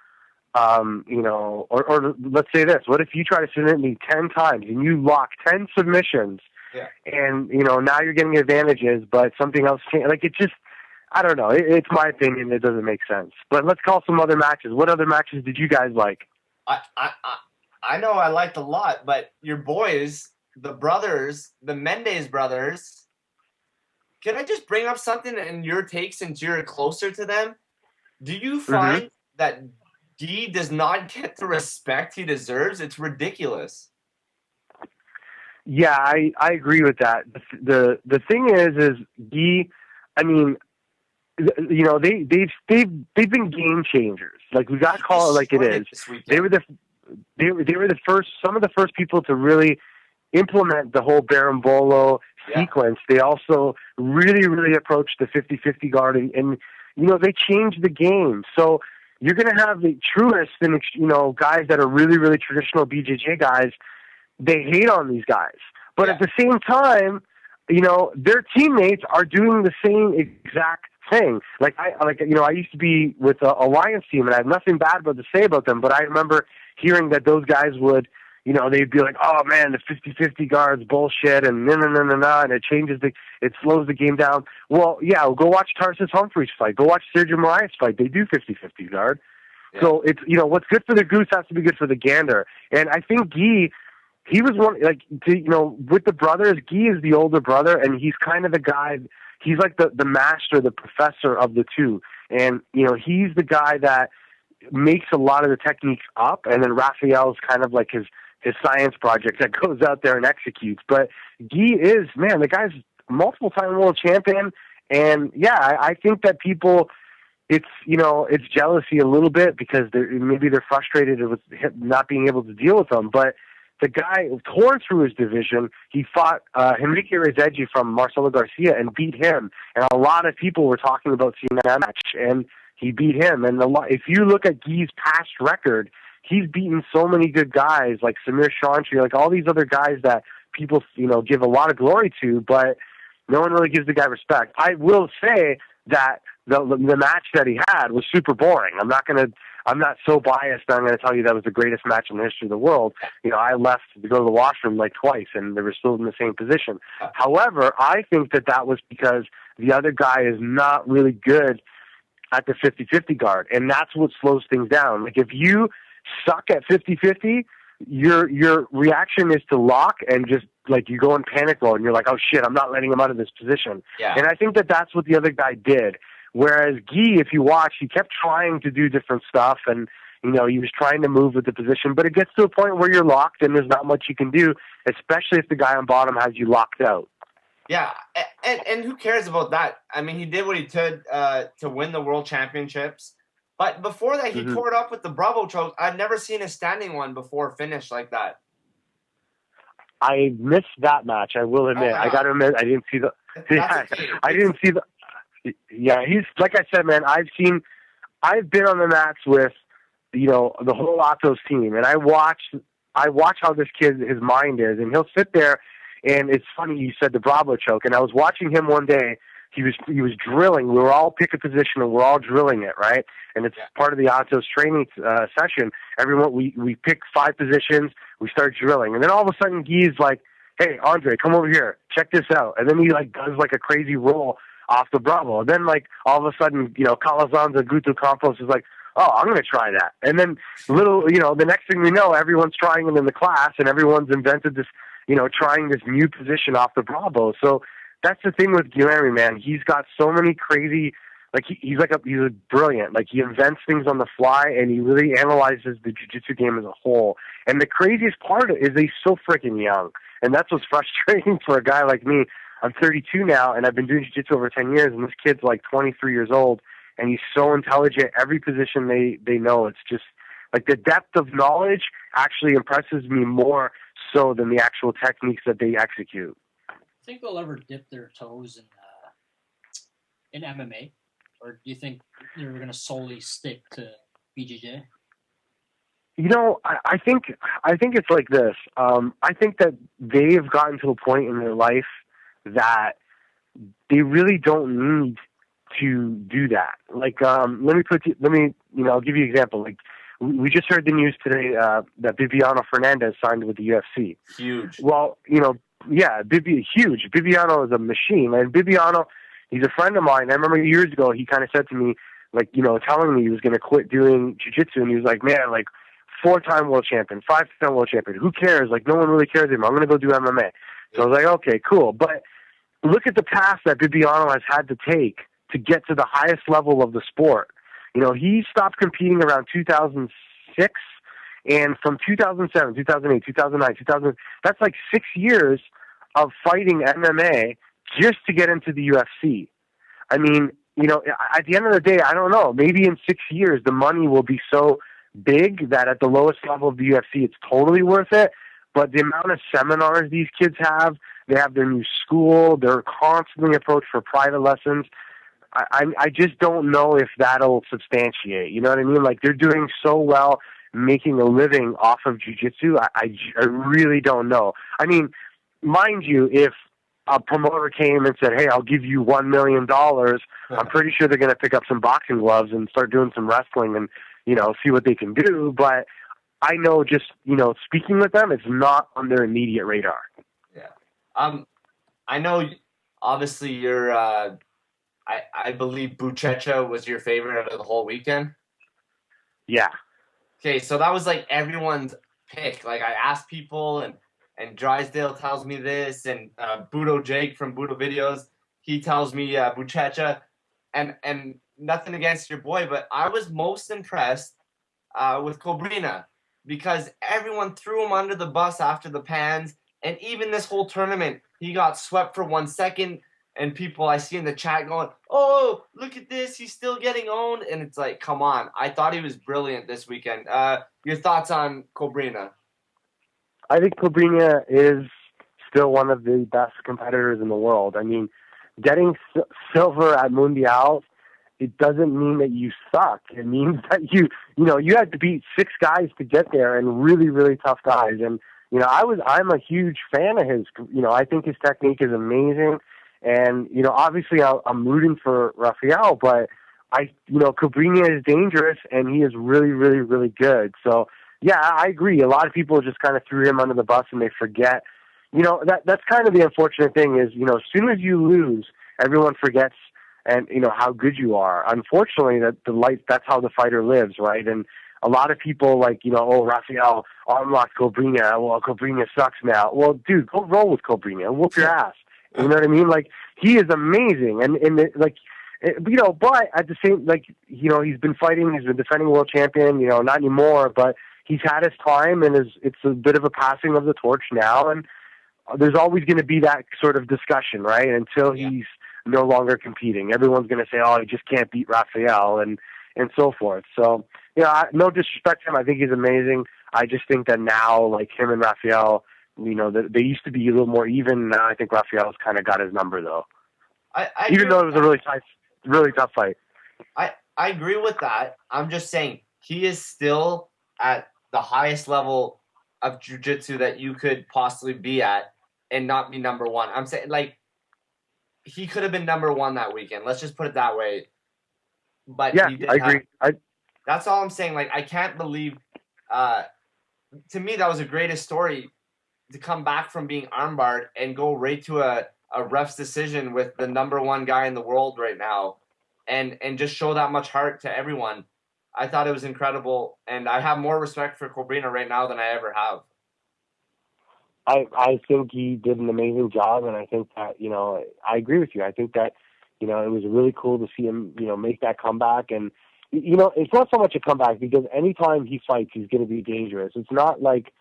or let's say this, what if you try to submit me 10 times and you lock 10 submissions and, now you're getting advantages, but something else changed? Like, it just, I don't know. It's my opinion. It doesn't make sense. But let's call some other matches. What other matches did you guys like? I know I liked a lot, but your boys, the brothers, the Mendez brothers, can I just bring up something in your take since you're closer to them? Do you find that Guy does not get the respect he deserves? It's ridiculous. Yeah, I agree with that. The thing is Guy, they've been game changers. Like, we got to call it like it is. They were the first, some of the first people to really implement the whole Berimbolo sequence. They also really, really approached the 50-50 guard, and they changed the game. So you're going to have the truest and guys that are really, really traditional BJJ guys. They hate on these guys, but at the same time, their teammates are doing the same exact thing. I used to be with a Alliance team, and I have nothing bad about to say about them, but I remember hearing that those guys would, they'd be like, oh man, the 50-50 guard's bullshit, and and it slows the game down. Well, go watch Tarsus Humphreys fight. Go watch Sergio Moraes fight. They do 50-50 guard. Yeah. So it's, what's good for the goose has to be good for the gander. And I think Guy, he was one, with the brothers, Guy is the older brother, and he's kind of the guy, he's like the master, the professor of the two. And, he's the guy that makes a lot of the techniques up, and then Raphael's kind of like his science project that goes out there and executes. But Guy is, man, the guy's multiple-time world champion, and I think that people, it's it's jealousy a little bit because maybe they're frustrated with him not being able to deal with them. But the guy tore through his division. He fought Henrique Rezegi from Marcelo Garcia and beat him. And a lot of people were talking about seeing that match, and he beat him. And if you look at Guy's past record, he's beaten so many good guys like Samir Chantry, like all these other guys that people give a lot of glory to, but no one really gives the guy respect. I will say that the match that he had was super boring. I'm not so biased that I'm going to tell you that was the greatest match in the history of the world. I left to go to the washroom like twice, and they were still in the same position. However, I think that was because the other guy is not really good at the 50-50 guard, and that's what slows things down. Like if you suck at 50-50, your reaction is to lock and just like you go in panic mode and you're like, oh shit, I'm not letting him out of this position. Yeah. And I think that's what the other guy did. Whereas Guy, if you watch, he kept trying to do different stuff and he was trying to move with the position, but it gets to a point where you're locked and there's not much you can do, especially if the guy on bottom has you locked out. Yeah, and who cares about that? I mean, he did what he could to win the World Championships. But before that, he tore it up with the Bravo choke. I'd never seen a standing one before finish like that. I missed that match, I will admit. I got to admit, I didn't see the... I didn't see the... Yeah, he's... Like I said, man, I've been on the mats with, the whole Atos team, and I watch how this kid, his mind is, and he'll sit there, and it's funny you said the Bravo choke, and I was watching him one day. He was drilling. We were all pick a position, and we're all drilling it, right? And it's part of the Atos training session. Everyone, we pick 5 positions. We start drilling, and then all of a sudden, Guy's like, "Hey, Andre, come over here. Check this out." And then he does a crazy roll off the Bravo. And then all of a sudden, Calazans Guto Campos is like, "Oh, I'm going to try that." And then the next thing we know, everyone's trying it in the class, and everyone's invented this, trying this new position off the Bravo. So that's the thing with Guilherme, man. He's got so many crazy, he's brilliant. He invents things on the fly, and he really analyzes the jiu-jitsu game as a whole. And the craziest part is he's so freaking young. And that's what's frustrating for a guy like me. I'm 32 now, and I've been doing jiu-jitsu over 10 years, and this kid's 23 years old, and he's so intelligent. Every position they know, it's just, the depth of knowledge actually impresses me more so than the actual techniques that they execute. Do you think they'll ever dip their toes in MMA, or do you think they're going to solely stick to BJJ? I think it's like this. I think that they've gotten to a point in their life that they really don't need to do that. I'll give you an example. We just heard the news today that Bibiano Fernandez signed with the UFC. Huge. Well, yeah, huge. Bibiano is a machine, and Bibiano, he's a friend of mine. I remember years ago, he kind of said to me, telling me he was going to quit doing jiu-jitsu, and he was like, man, 4-time world champion, 5-time world champion. Who cares? No one really cares anymore. I'm going to go do MMA. So I was like, okay, cool. But look at the path that Bibiano has had to take to get to the highest level of the sport. He stopped competing around 2006, and from 2007, 2008, 2009, 2000, that's 6 years of fighting MMA just to get into the UFC. I mean, at the end of the day, I don't know. Maybe in 6 years, the money will be so big that at the lowest level of the UFC, it's totally worth it. But the amount of seminars these kids have, they have their new school, they're constantly approached for private lessons. I just don't know if that'll substantiate. You know what I mean? They're doing so well making a living off of jiu-jitsu. I really don't know. I mean, mind you, if a promoter came and said, hey, I'll give you $1 million, I'm pretty sure they're going to pick up some boxing gloves and start doing some wrestling and, see what they can do. But I know just, speaking with them, it's not on their immediate radar. Yeah. I know, obviously, you're, I believe Buchecha was your favorite out of the whole weekend. Yeah. Okay, so that was everyone's pick. I asked people, and Drysdale tells me this, and Budo Jake from Budo Videos, he tells me Buchecha, and nothing against your boy, but I was most impressed with Cobrina because everyone threw him under the bus after the pans, and even this whole tournament, he got swept for 1 second, and people I see in the chat going, "Oh, look at this, he's still getting owned," and it's like, come on. I thought he was brilliant this weekend. Your thoughts on Cobrinha? I think Cobrinha is still one of the best competitors in the world. I mean, getting silver at Mundials, it doesn't mean that you suck. It means that you had to beat 6 guys to get there, and really, really tough guys. And I'm a huge fan of his. I think his technique is amazing. And obviously, I'm rooting for Rafael, but Cobrinha is dangerous, and he is really, really, really good. So yeah, I agree. A lot of people just kind of threw him under the bus, and they forget. That's kind of the unfortunate thing is, as soon as you lose, everyone forgets and how good you are. Unfortunately, that's how the fighter lives, right? And a lot of people Rafael unlocked Cobrinha. Well, Cobrinha sucks now. Well, dude, go roll with Cobrinha. Whoop your ass. You know what I mean? Like, he is amazing, but at the same, he's been fighting. He's been defending world champion. Not anymore, but he's had his time, and it's a bit of a passing of the torch now. And there's always going to be that sort of discussion, right? Until he's no longer competing, everyone's going to say, "Oh, he just can't beat Rafael," and so forth. So, no disrespect to him. I think he's amazing. I just think that now, like him and Rafael, they used to be a little more even. Now I think Rafael's kind of got his number, though. Even though it was a really tough fight. I agree with that. I'm just saying he is still at the highest level of jiu-jitsu that you could possibly be at and not be number one. I'm saying, he could have been number one that weekend. Let's just put it that way. But yeah, I agree. That's all I'm saying. I can't believe. To me, that was the greatest story, to come back from being armbarred and go right to a ref's decision with the number one guy in the world right now, and just show that much heart to everyone. I thought it was incredible, and I have more respect for Cobrinha right now than I ever have. I think he did an amazing job, and I think that, I agree with you. I think that, it was really cool to see him, make that comeback. And, it's not so much a comeback, because anytime he fights, he's going to be dangerous. It's not like,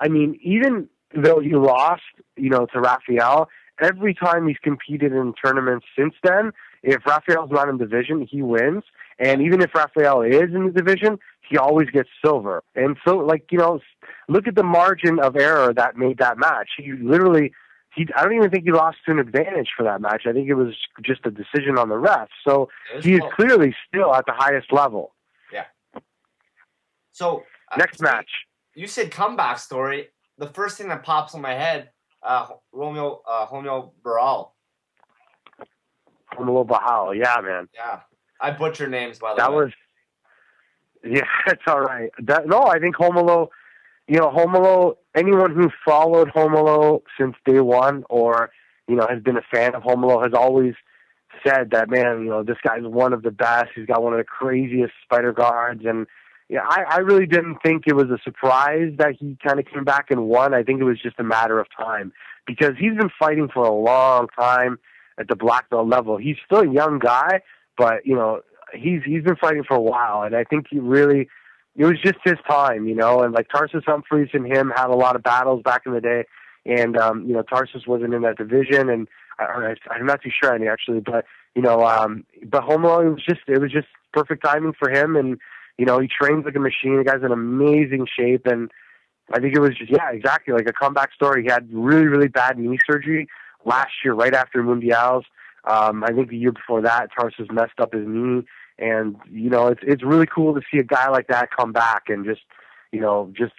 even though he lost, to Rafael, every time he's competed in tournaments since then, if Rafael's not in division, he wins. And even if Rafael is in the division, he always gets silver. And so, look at the margin of error that made that match. I don't even think he lost to an advantage for that match. I think it was just a decision on the ref. So he is clearly still at the highest level. Yeah. So next match. You said comeback story. The first thing that pops in my head, Romeo Barral. Romeo Barral, yeah, man. Yeah. I butcher names, by the way. It's all right. I think Romeo, Romeo, anyone who followed Romeo since day one, or, has been a fan of Romeo, has always said that, man, this guy's one of the best. He's got one of the craziest spider guards. And I really didn't think it was a surprise that he kind of came back and won. I think it was just a matter of time, because he's been fighting for a long time at the black belt level. He's still a young guy, but, he's been fighting for a while. And I think it was just his time, and like Tarsus Humphreys and him had a lot of battles back in the day. And, Tarsus wasn't in that division, and I'm not too sure any actually, but, but Romeo, it was just perfect timing for him. And, he trains like a machine. The guy's in amazing shape. And I think it was just, exactly like a comeback story. He had really, really bad knee surgery last year, right after Mundials. I think the year before that, Tarsus messed up his knee. And, it's really cool to see a guy like that come back and just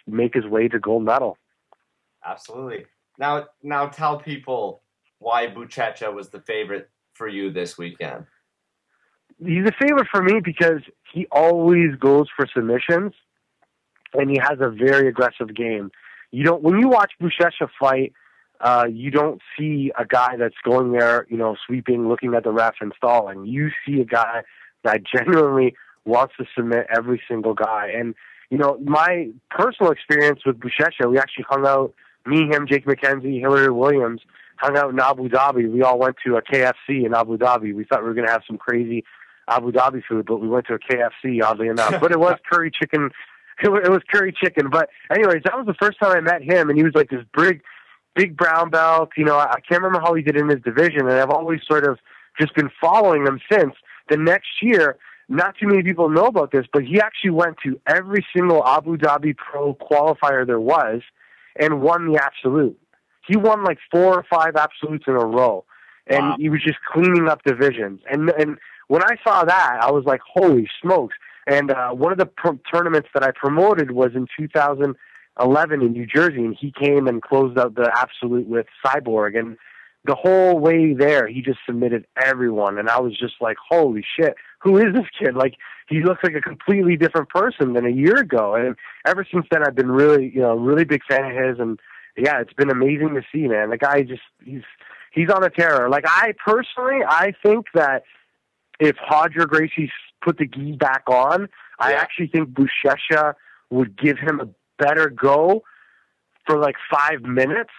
make his way to gold medal. Absolutely. Now tell people why Buchecha was the favorite for you this weekend. He's a favorite for me because he always goes for submissions, and he has a very aggressive game. When you watch Buchecha fight, you don't see a guy that's going there, sweeping, looking at the ref and stalling. You see a guy that genuinely wants to submit every single guy. And, my personal experience with Buchecha, we actually hung out, me, him, Jake McKenzie, Hillary Williams, hung out in Abu Dhabi. We all went to a KFC in Abu Dhabi. We thought we were going to have some crazy Abu Dhabi food, but we went to a KFC, oddly enough. But it was curry chicken. It was curry chicken. But anyways, that was the first time I met him, and he was like this big brown belt. You know, I can't remember how he did in his division, and I've always sort of just been following him since. The next year, not too many people know about this, but he actually went to every single Abu Dhabi Pro qualifier there was and won the absolute. He won like 4 or 5 absolutes in a row, and Wow. he was just cleaning up divisions. And when I saw that, I was like, holy smokes. And one of the tournaments that I promoted was in 2011 in New Jersey, and he came and closed out the absolute with Cyborg. And the whole way there, he just submitted everyone. And I was just like, holy shit, who is this kid? Like, he looks like a completely different person than a year ago. And ever since then, I've been really, really big fan of his. And yeah, it's been amazing to see, man. The guy just, he's on a tear. Like, I think that if Hodger Gracie put the gi back on, I actually think Buchecha would give him a better go for like 5 minutes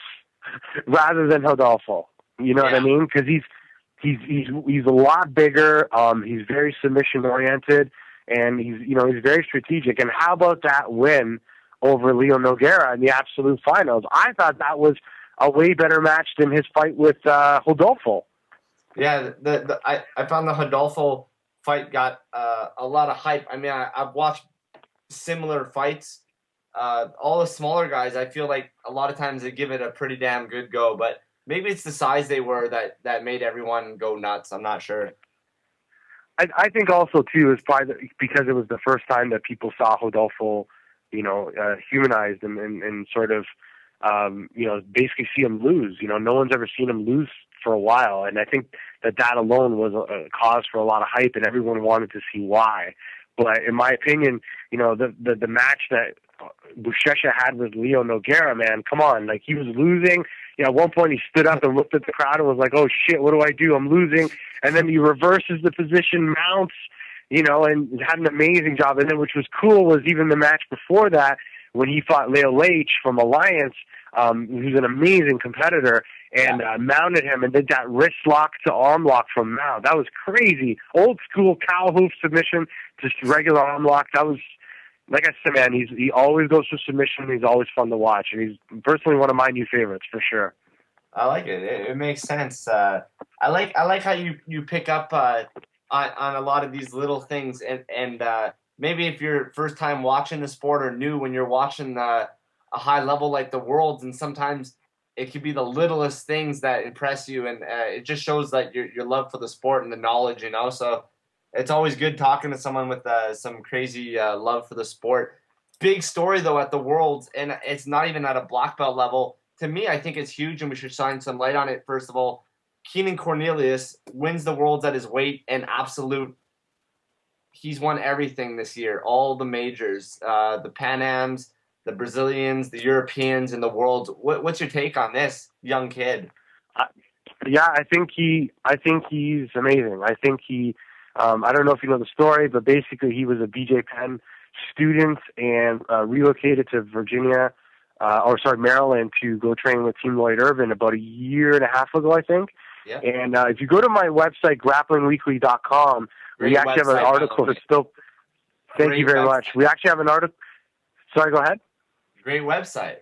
rather than Rodolfo. You know what I mean? Because he's a lot bigger. He's very submission oriented, and he's very strategic. And how about that win over Leo Nogueira in the absolute finals? I thought that was a way better match than his fight with Rodolfo. Yeah, I found the Rodolfo fight got a lot of hype. I mean, I've watched similar fights. All the smaller guys, I feel like a lot of times they give it a pretty damn good go, but maybe it's the size they were that made everyone go nuts. I'm not sure. I think also, too, is probably because it was the first time that people saw Rodolfo, humanized and sort of, basically see him lose. No one's ever seen him lose for a while, and I think that alone was a cause for a lot of hype, and everyone wanted to see why. But in my opinion, the match that Buchecha had with Leo Nogueira, man, come on, like, he was losing. At one point he stood up and looked at the crowd and was like, oh shit, what do I do? I'm losing. And then he reverses the position, mounts, and had an amazing job. And then which was cool was even the match before that when he fought Leo Leitch from Alliance, who's an amazing competitor, and mounted him and did that wrist lock to arm lock from mount. That was crazy. Old school cow hoof submission, just regular arm lock. That was, like I said, man, he always goes for submission. He's always fun to watch, and he's personally one of my new favorites for sure. I like it. It makes sense. I like how you pick up on a lot of these little things, and maybe if you're first time watching the sport or new when you're watching a high level like the Worlds, and sometimes it could be the littlest things that impress you, and it just shows that your love for the sport and the knowledge, So it's always good talking to someone with some crazy love for the sport. Big story, though, at the Worlds, and it's not even at a black belt level. To me, I think it's huge, and we should shine some light on it. First of all, Keenan Cornelius wins the Worlds at his weight and absolute. He's won everything this year, all the majors, the Pan Ams, the Brazilians, the Europeans, and the Worlds. What's your take on this young kid? I think he's amazing. I think he. I don't know if you know the story, but basically he was a BJ Penn student and relocated to Maryland to go train with Team Lloyd Irvin about a year and a half ago, I think. Yeah. And if you go to my website, grapplingweekly.com, we actually have an article that's still... Thank you very much. We actually have an article... Sorry, go ahead. Great website.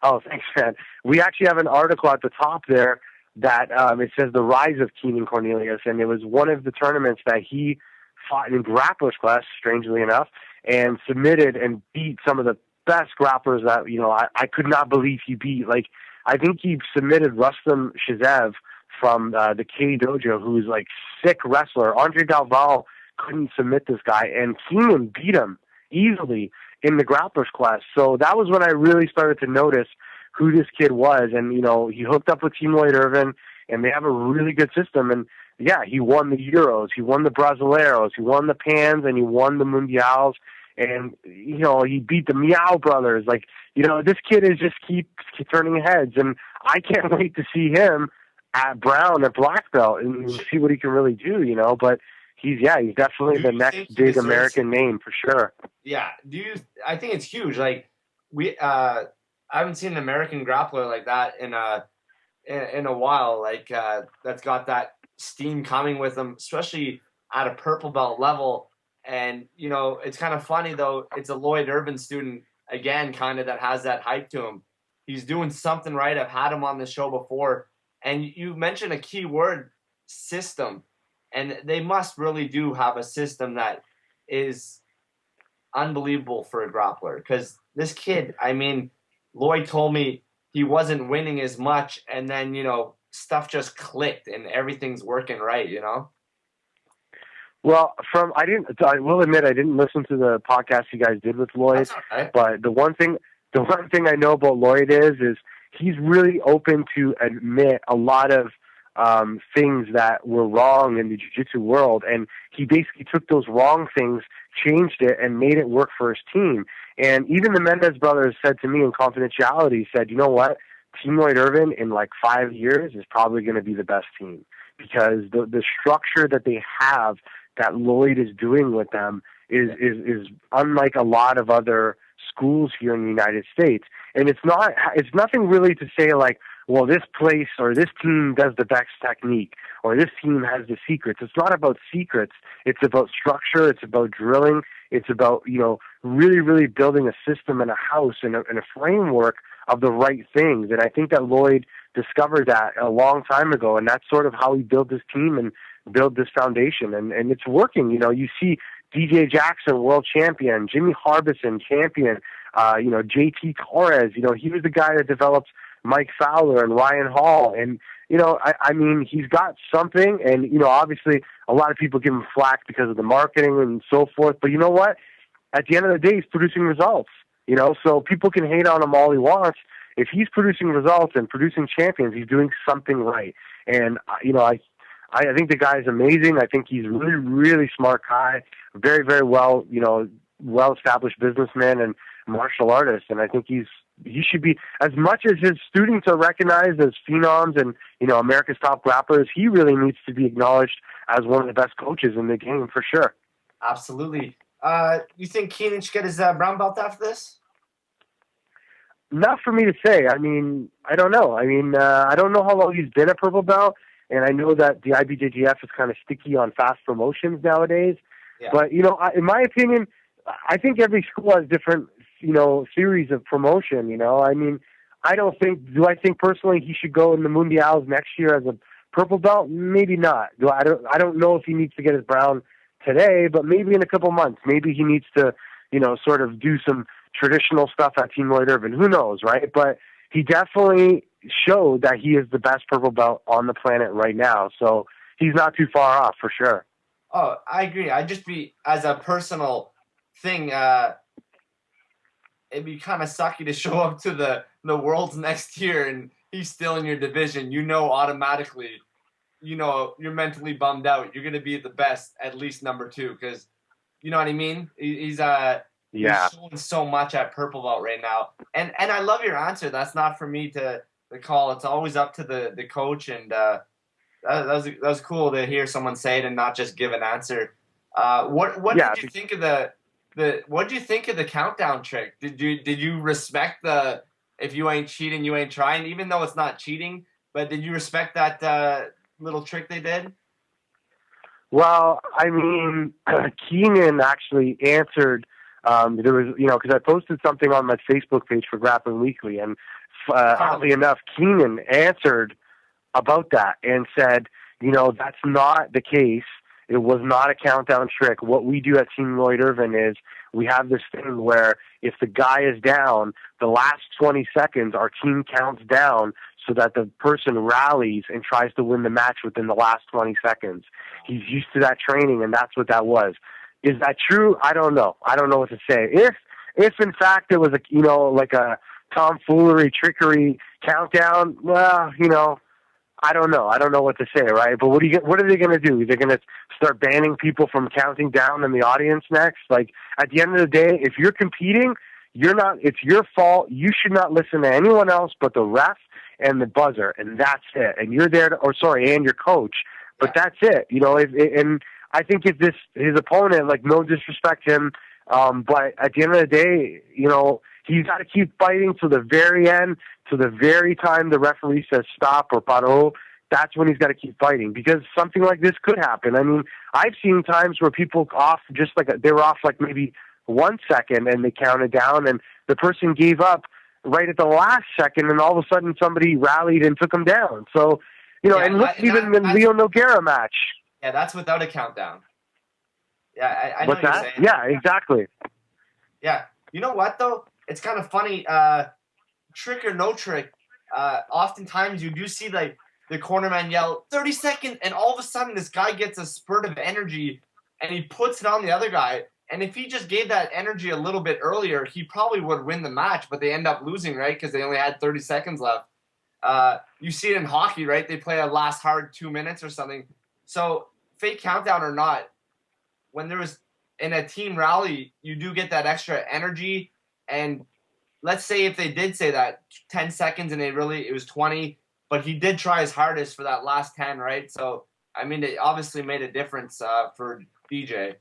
Oh, thanks, man. We actually have an article at the top there that it says the rise of Keenan Cornelius, and it was one of the tournaments that he fought in Grapplers Quest, strangely enough, and submitted and beat some of the best grapplers that, I could not believe he beat. Like, I think he submitted Rustam Shizev from the K Dojo, who's like sick wrestler. Andre Galval couldn't submit this guy, and Keenan beat him easily in the Grapplers Quest. So that was when I really started to notice who this kid was. And, he hooked up with Team Lloyd Irvin, and they have a really good system. And, yeah, he won the Euros, he won the Brasileiros, he won the Pans, and he won the Mundials. And, he beat the Meow brothers. Like, this kid is just keeps turning heads. And I can't wait to see him at Brown, at Black Belt, and see what he can really do, But he's definitely the next big American name for sure. Yeah. I think it's huge. Like, I haven't seen an American grappler like that in a while. Like, that's got that steam coming with him, especially at a purple belt level. And, it's kind of funny, though. It's a Lloyd Irvin student, again, kind of that has that hype to him. He's doing something right. I've had him on the show before. And you mentioned a key word, system. And they must really do have a system that is unbelievable for a grappler. Because this kid, I mean, Lloyd told me he wasn't winning as much. And then, stuff just clicked and everything's working right, Well, I will admit I didn't listen to the podcast you guys did with Lloyd. That's all right. But the one thing I know about Lloyd is he's really open to admit a lot of things that were wrong in the jiu-jitsu world, and he basically took those wrong things, changed it, and made it work for his team. And even the Mendez brothers said to me in confidentiality, said, you know what, Team Lloyd Irvin in like 5 years is probably going to be the best team, because the structure that they have that Lloyd is doing with them is unlike a lot of other schools here in the United States. And it's nothing really to say like, well, this place or this team does the best technique or this team has the secrets. It's not about secrets. It's about structure. It's about drilling. It's about, really, really building a system and a house and a framework of the right things. And I think that Lloyd discovered that a long time ago, and that's sort of how he built his team and build this foundation, and it's working. You see DJ Jackson, world champion, Jimmy Harbison, champion, JT Torres, he was the guy that developed Mike Fowler and Ryan Hall, and I mean, he's got something, and obviously a lot of people give him flack because of the marketing and so forth, but you know what, at the end of the day, he's producing results, so people can hate on him all he wants. If he's producing results and producing champions, he's doing something right. And I think the guy is amazing. I think he's really, really smart guy, very, very well, well-established businessman and martial artist. And I think he should be, as much as his students are recognized as phenoms and, America's top grapplers, he really needs to be acknowledged as one of the best coaches in the game for sure. Absolutely. You think Keenan should get his brown belt after this? Not for me to say. I mean, I don't know. I mean, I don't know how long he's been a purple belt. And I know that the IBJJF is kind of sticky on fast promotions nowadays. Yeah. But, in my opinion, I think every school has different, series of promotion, I mean, do I think personally he should go in the Mundials next year as a purple belt? Maybe not. I don't know if he needs to get his brown today, but maybe in a couple months. Maybe he needs to, sort of do some traditional stuff at Team Lloyd Irvin. Who knows, right? But he definitely showed that he is the best purple belt on the planet right now. So he's not too far off for sure. Oh, I agree. I'd just be, as a personal thing, it'd be kind of sucky to show up to the Worlds next year and he's still in your division. Automatically, you're mentally bummed out. You're going to be the best, at least number 2, because, you know what I mean? He's showing so much at purple belt right now. And I love your answer. That's not for me to call. It's always up to the coach, and that was cool to hear someone say it and not just give an answer. What did you think of what do you think of the countdown trick? Did you respect the, if you ain't cheating, you ain't trying, even though it's not cheating, but did you respect that little trick they did? Well, I mean, Keenan actually answered. There was, because I posted something on my Facebook page for Grappling Weekly, and oddly enough, Keenan answered about that and said, that's not the case. It was not a countdown trick. What we do at Team Lloyd Irvin is we have this thing where if the guy is down, the last 20 seconds, our team counts down so that the person rallies and tries to win the match within the last 20 seconds. He's used to that training, and that's what that was. Is that true? I don't know. I don't know what to say. If in fact it was like a tomfoolery, trickery countdown, well, I don't know. I don't know what to say, right? But what are they going to do? They're going to start banning people from counting down in the audience next? Like, at the end of the day, if you're competing, it's your fault. You should not listen to anyone else but the ref and the buzzer, and that's it. And you're there and your coach. But that's it. And I think if his opponent, like, no disrespect him, but at the end of the day, he's got to keep fighting to the very end, to the very time the referee says stop or paro. That's when he's got to keep fighting, because something like this could happen. I mean, I've seen times where people off they were off like maybe 1 second and they counted down and the person gave up right at the last second, and all of a sudden somebody rallied and took him down. So, you know, Yeah, and look, even the Leo Nogueira match. Yeah, that's without a countdown. Yeah, I know What's what you're that? saying. Yeah, exactly. Yeah. You know what, though? It's kind of funny. Trick or no trick, oftentimes you do see like the cornerman yell 30 seconds, and all of a sudden this guy gets a spurt of energy and he puts it on the other guy. And if he just gave that energy a little bit earlier, he probably would win the match, but they end up losing, right? Because they only had 30 seconds left. You see it in hockey, right? They play a last hard 2 minutes or something. So fake countdown or not, when there was in a team rally, you do get that extra energy. And let's say if they did say that 10 seconds and it was 20, but he did try his hardest for that last 10, right? So, I mean, it obviously made a difference for DJ.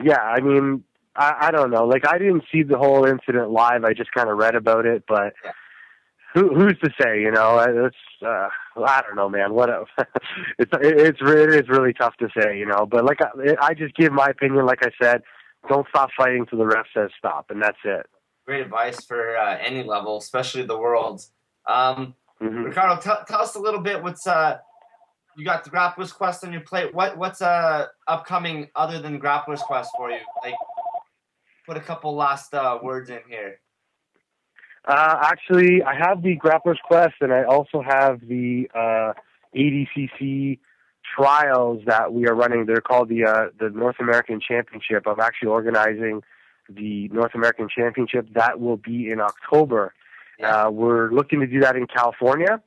Yeah, I mean, I don't know. Like, I didn't see the whole incident live. I just kind of read about it, but yeah. Who's to say, you know? It's I don't know, man. What it is really tough to say, you know. But like I just give my opinion. Like I said, don't stop fighting till the ref says stop, and that's it. Great advice for any level, especially the world's. Mm-hmm. Ricardo, tell us a little bit. What's you got the Grapplers Quest on your plate? What's upcoming other than Grapplers Quest for you? Like, put a couple last words in here. Actually, I have the Grapplers Quest, and I also have the ADCC trials that we are running. They're called the North American Championship. I'm actually organizing the North American Championship. That will be in October. Yeah. We're looking to do that in California.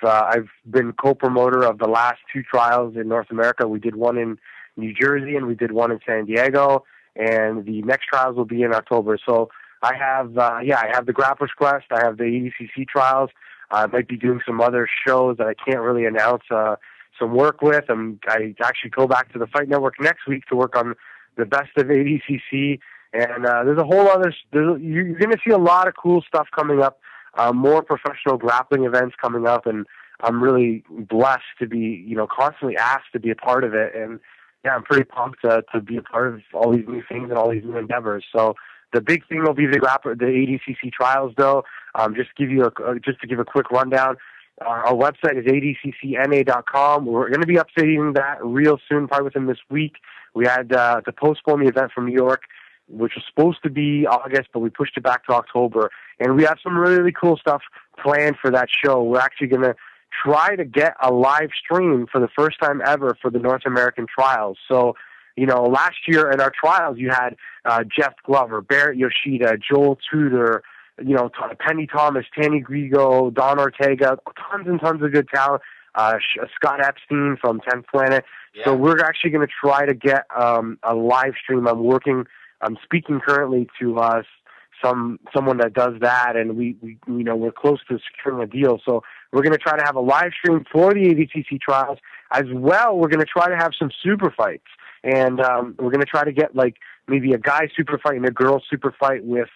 I've been co-promoter of the last two trials in North America. We did one in New Jersey and we did one in San Diego, and the next trials will be in October. So I have the Grapplers Quest. I have the ADCC trials. I might be doing some other shows that I can't really announce some work with. I actually go back to the Fight Network next week to work on the best of ADCC. And there's a whole other. You're going to see a lot of cool stuff coming up. More professional grappling events coming up, and I'm really blessed to be, constantly asked to be a part of it. And yeah, I'm pretty pumped to be a part of all these new things and all these new endeavors. So the big thing will be the ADCC trials, though. Just to give a quick rundown. Our website is adccna.com. We're going to be updating that real soon, probably within this week. We had to postpone the event from New York, which was supposed to be August, but we pushed it back to October. And we have some really, really cool stuff planned for that show. We're actually going to try to get a live stream for the first time ever for the North American trials. So, last year in our trials, you had Jeff Glover, Barrett Yoshida, Joel Tudor, Penny Thomas, Tanny Grigo, Don Ortega, tons and tons of good talent. Scott Epstein from 10th Planet. Yeah. So we're actually going to try to get a live stream. I'm speaking currently to someone that does that, and we're close to securing a deal. So we're going to try to have a live stream for the ADCC trials as well. We're going to try to have some super fights, and we're going to try to get like maybe a guy super fight and a girl super fight with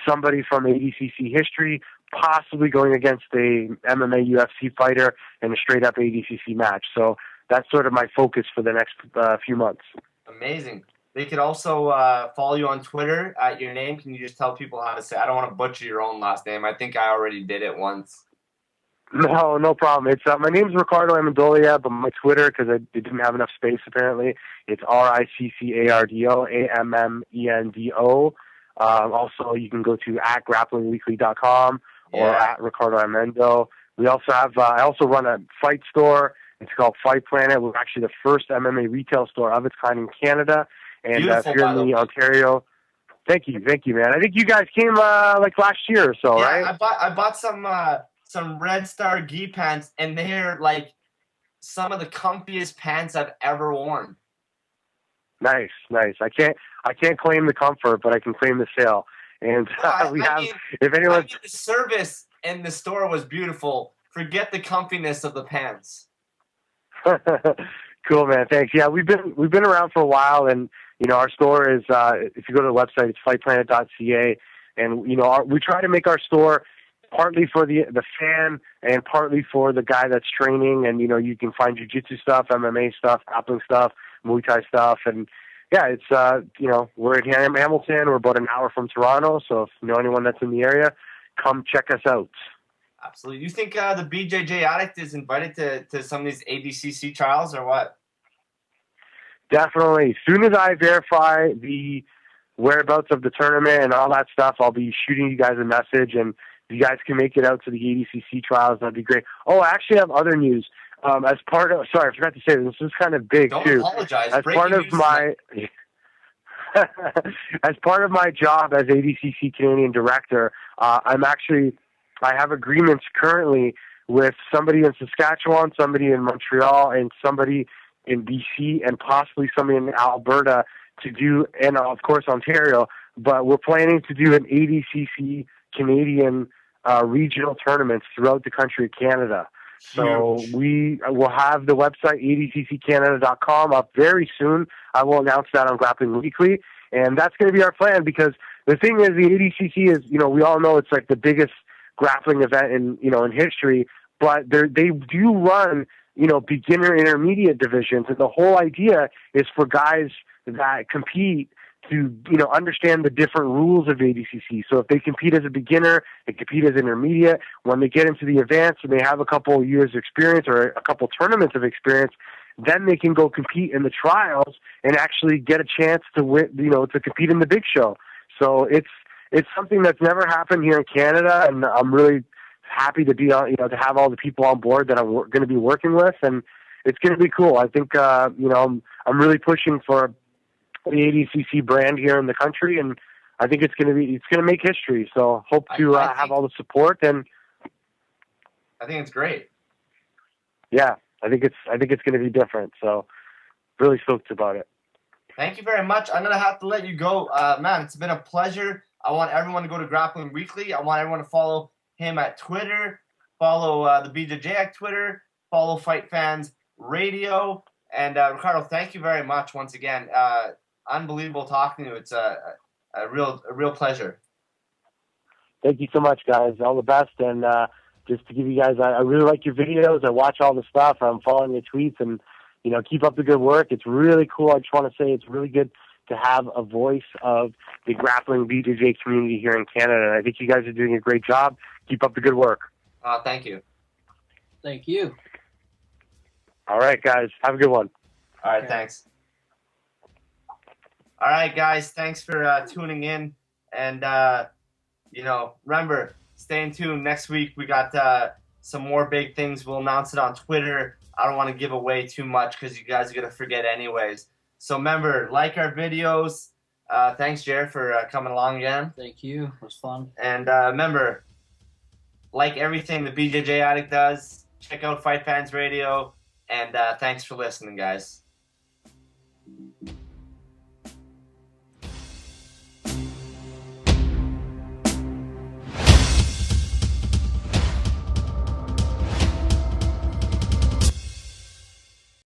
somebody from ADCC history, possibly going against a MMA UFC fighter in a straight up ADCC match. So that's sort of my focus for the next few months. Amazing. They could also follow you on Twitter at your name. Can you just tell people how to say? I don't want to butcher your own last name. I think I already did it once. No problem. It's my name's Riccardo Ammendolia, but my Twitter, because I didn't have enough space apparently, it's RICCARDO AMMENDO. Also, you can go to @grapplingweekly.com or at Riccardo Ammendo. We also have I also run a fight store. It's called Fight Planet. We're actually the first MMA retail store of its kind in Canada. And if you're in the Ontario, thank you, man. I think you guys came like last year or so, right? I bought some Red Star gi pants, and they're like some of the comfiest pants I've ever worn. Nice. I can't claim the comfort, but I can claim the sale. And the service in the store was beautiful. Forget the comfiness of the pants. Cool, man. Thanks. Yeah, we've been around for a while, and our store is if you go to the website, it's fightplanet.ca, and we try to make our store partly for the fan and partly for the guy that's training, and you can find jiu-jitsu stuff, MMA stuff, grappling stuff, Muay Thai stuff, and yeah, it's we're in Hamilton. We're about an hour from Toronto. So if you know anyone that's in the area, come check us out. Absolutely. You think the BJJ Addict is invited to some of these ADCC trials or what? Definitely. As soon as I verify the whereabouts of the tournament and all that stuff, I'll be shooting you guys a message, and if you guys can make it out to the ADCC trials, that'd be great. Oh, I actually have other news. As part of, sorry, I forgot to say this is kind of big Don't too. apologize. As Breaking part of news my as part of my job as ADCC Canadian director, I have agreements currently with somebody in Saskatchewan, somebody in Montreal, and somebody in BC, and possibly somebody in Alberta to do, and of course Ontario. But we're planning to do an ADCC Canadian regional tournaments throughout the country of Canada. So Huge. we will have the website adcccanada.com up very soon. I will announce that on Grappling Weekly, and that's going to be our plan, because the thing is, the ADCC is, we all know it's like the biggest grappling event in history, but they do run beginner intermediate divisions, and the whole idea is for guys that compete to understand the different rules of ADCC. So if they compete as a beginner, they compete as intermediate. When they get into the advanced and they have a couple of years experience or a couple tournaments of experience, then they can go compete in the trials and actually get a chance to win, to compete in the big show. So it's something that's never happened here in Canada, and I'm really happy to be on, to have all the people on board that I'm going to be working with, and it's going to be cool. I think I'm really pushing for the ADCC brand here in the country, and I think it's going to make history. So hope to have all the support, and I think it's great. Yeah, I think it's going to be different. So really stoked about it. Thank you very much. I'm going to have to let you go. Man, it's been a pleasure. I want everyone to go to Grappling Weekly. I want everyone to follow him at Twitter, follow the BJJ Twitter, follow Fight Fans Radio. And Ricardo, thank you very much once again. Unbelievable talking to you. It's a real pleasure. Thank you so much, guys. All the best. And just to give you guys, I really like your videos. I watch all the stuff. I'm following your tweets, and keep up the good work. It's really cool. I just want to say it's really good to have a voice of the grappling BJJ community here in Canada. And I think you guys are doing a great job. Keep up the good work. Thank you. Thank you. All right, guys. Have a good one. All right, thanks. All right, guys. Thanks for tuning in. And, remember, stay in tune. Next week, we got some more big things. We'll announce it on Twitter. I don't want to give away too much because you guys are going to forget anyways. So remember, like our videos. Thanks, Jared, for coming along again. Thank you. It was fun. And remember, like everything the BJJ Addict does, check out Fight Fans Radio. And thanks for listening, guys.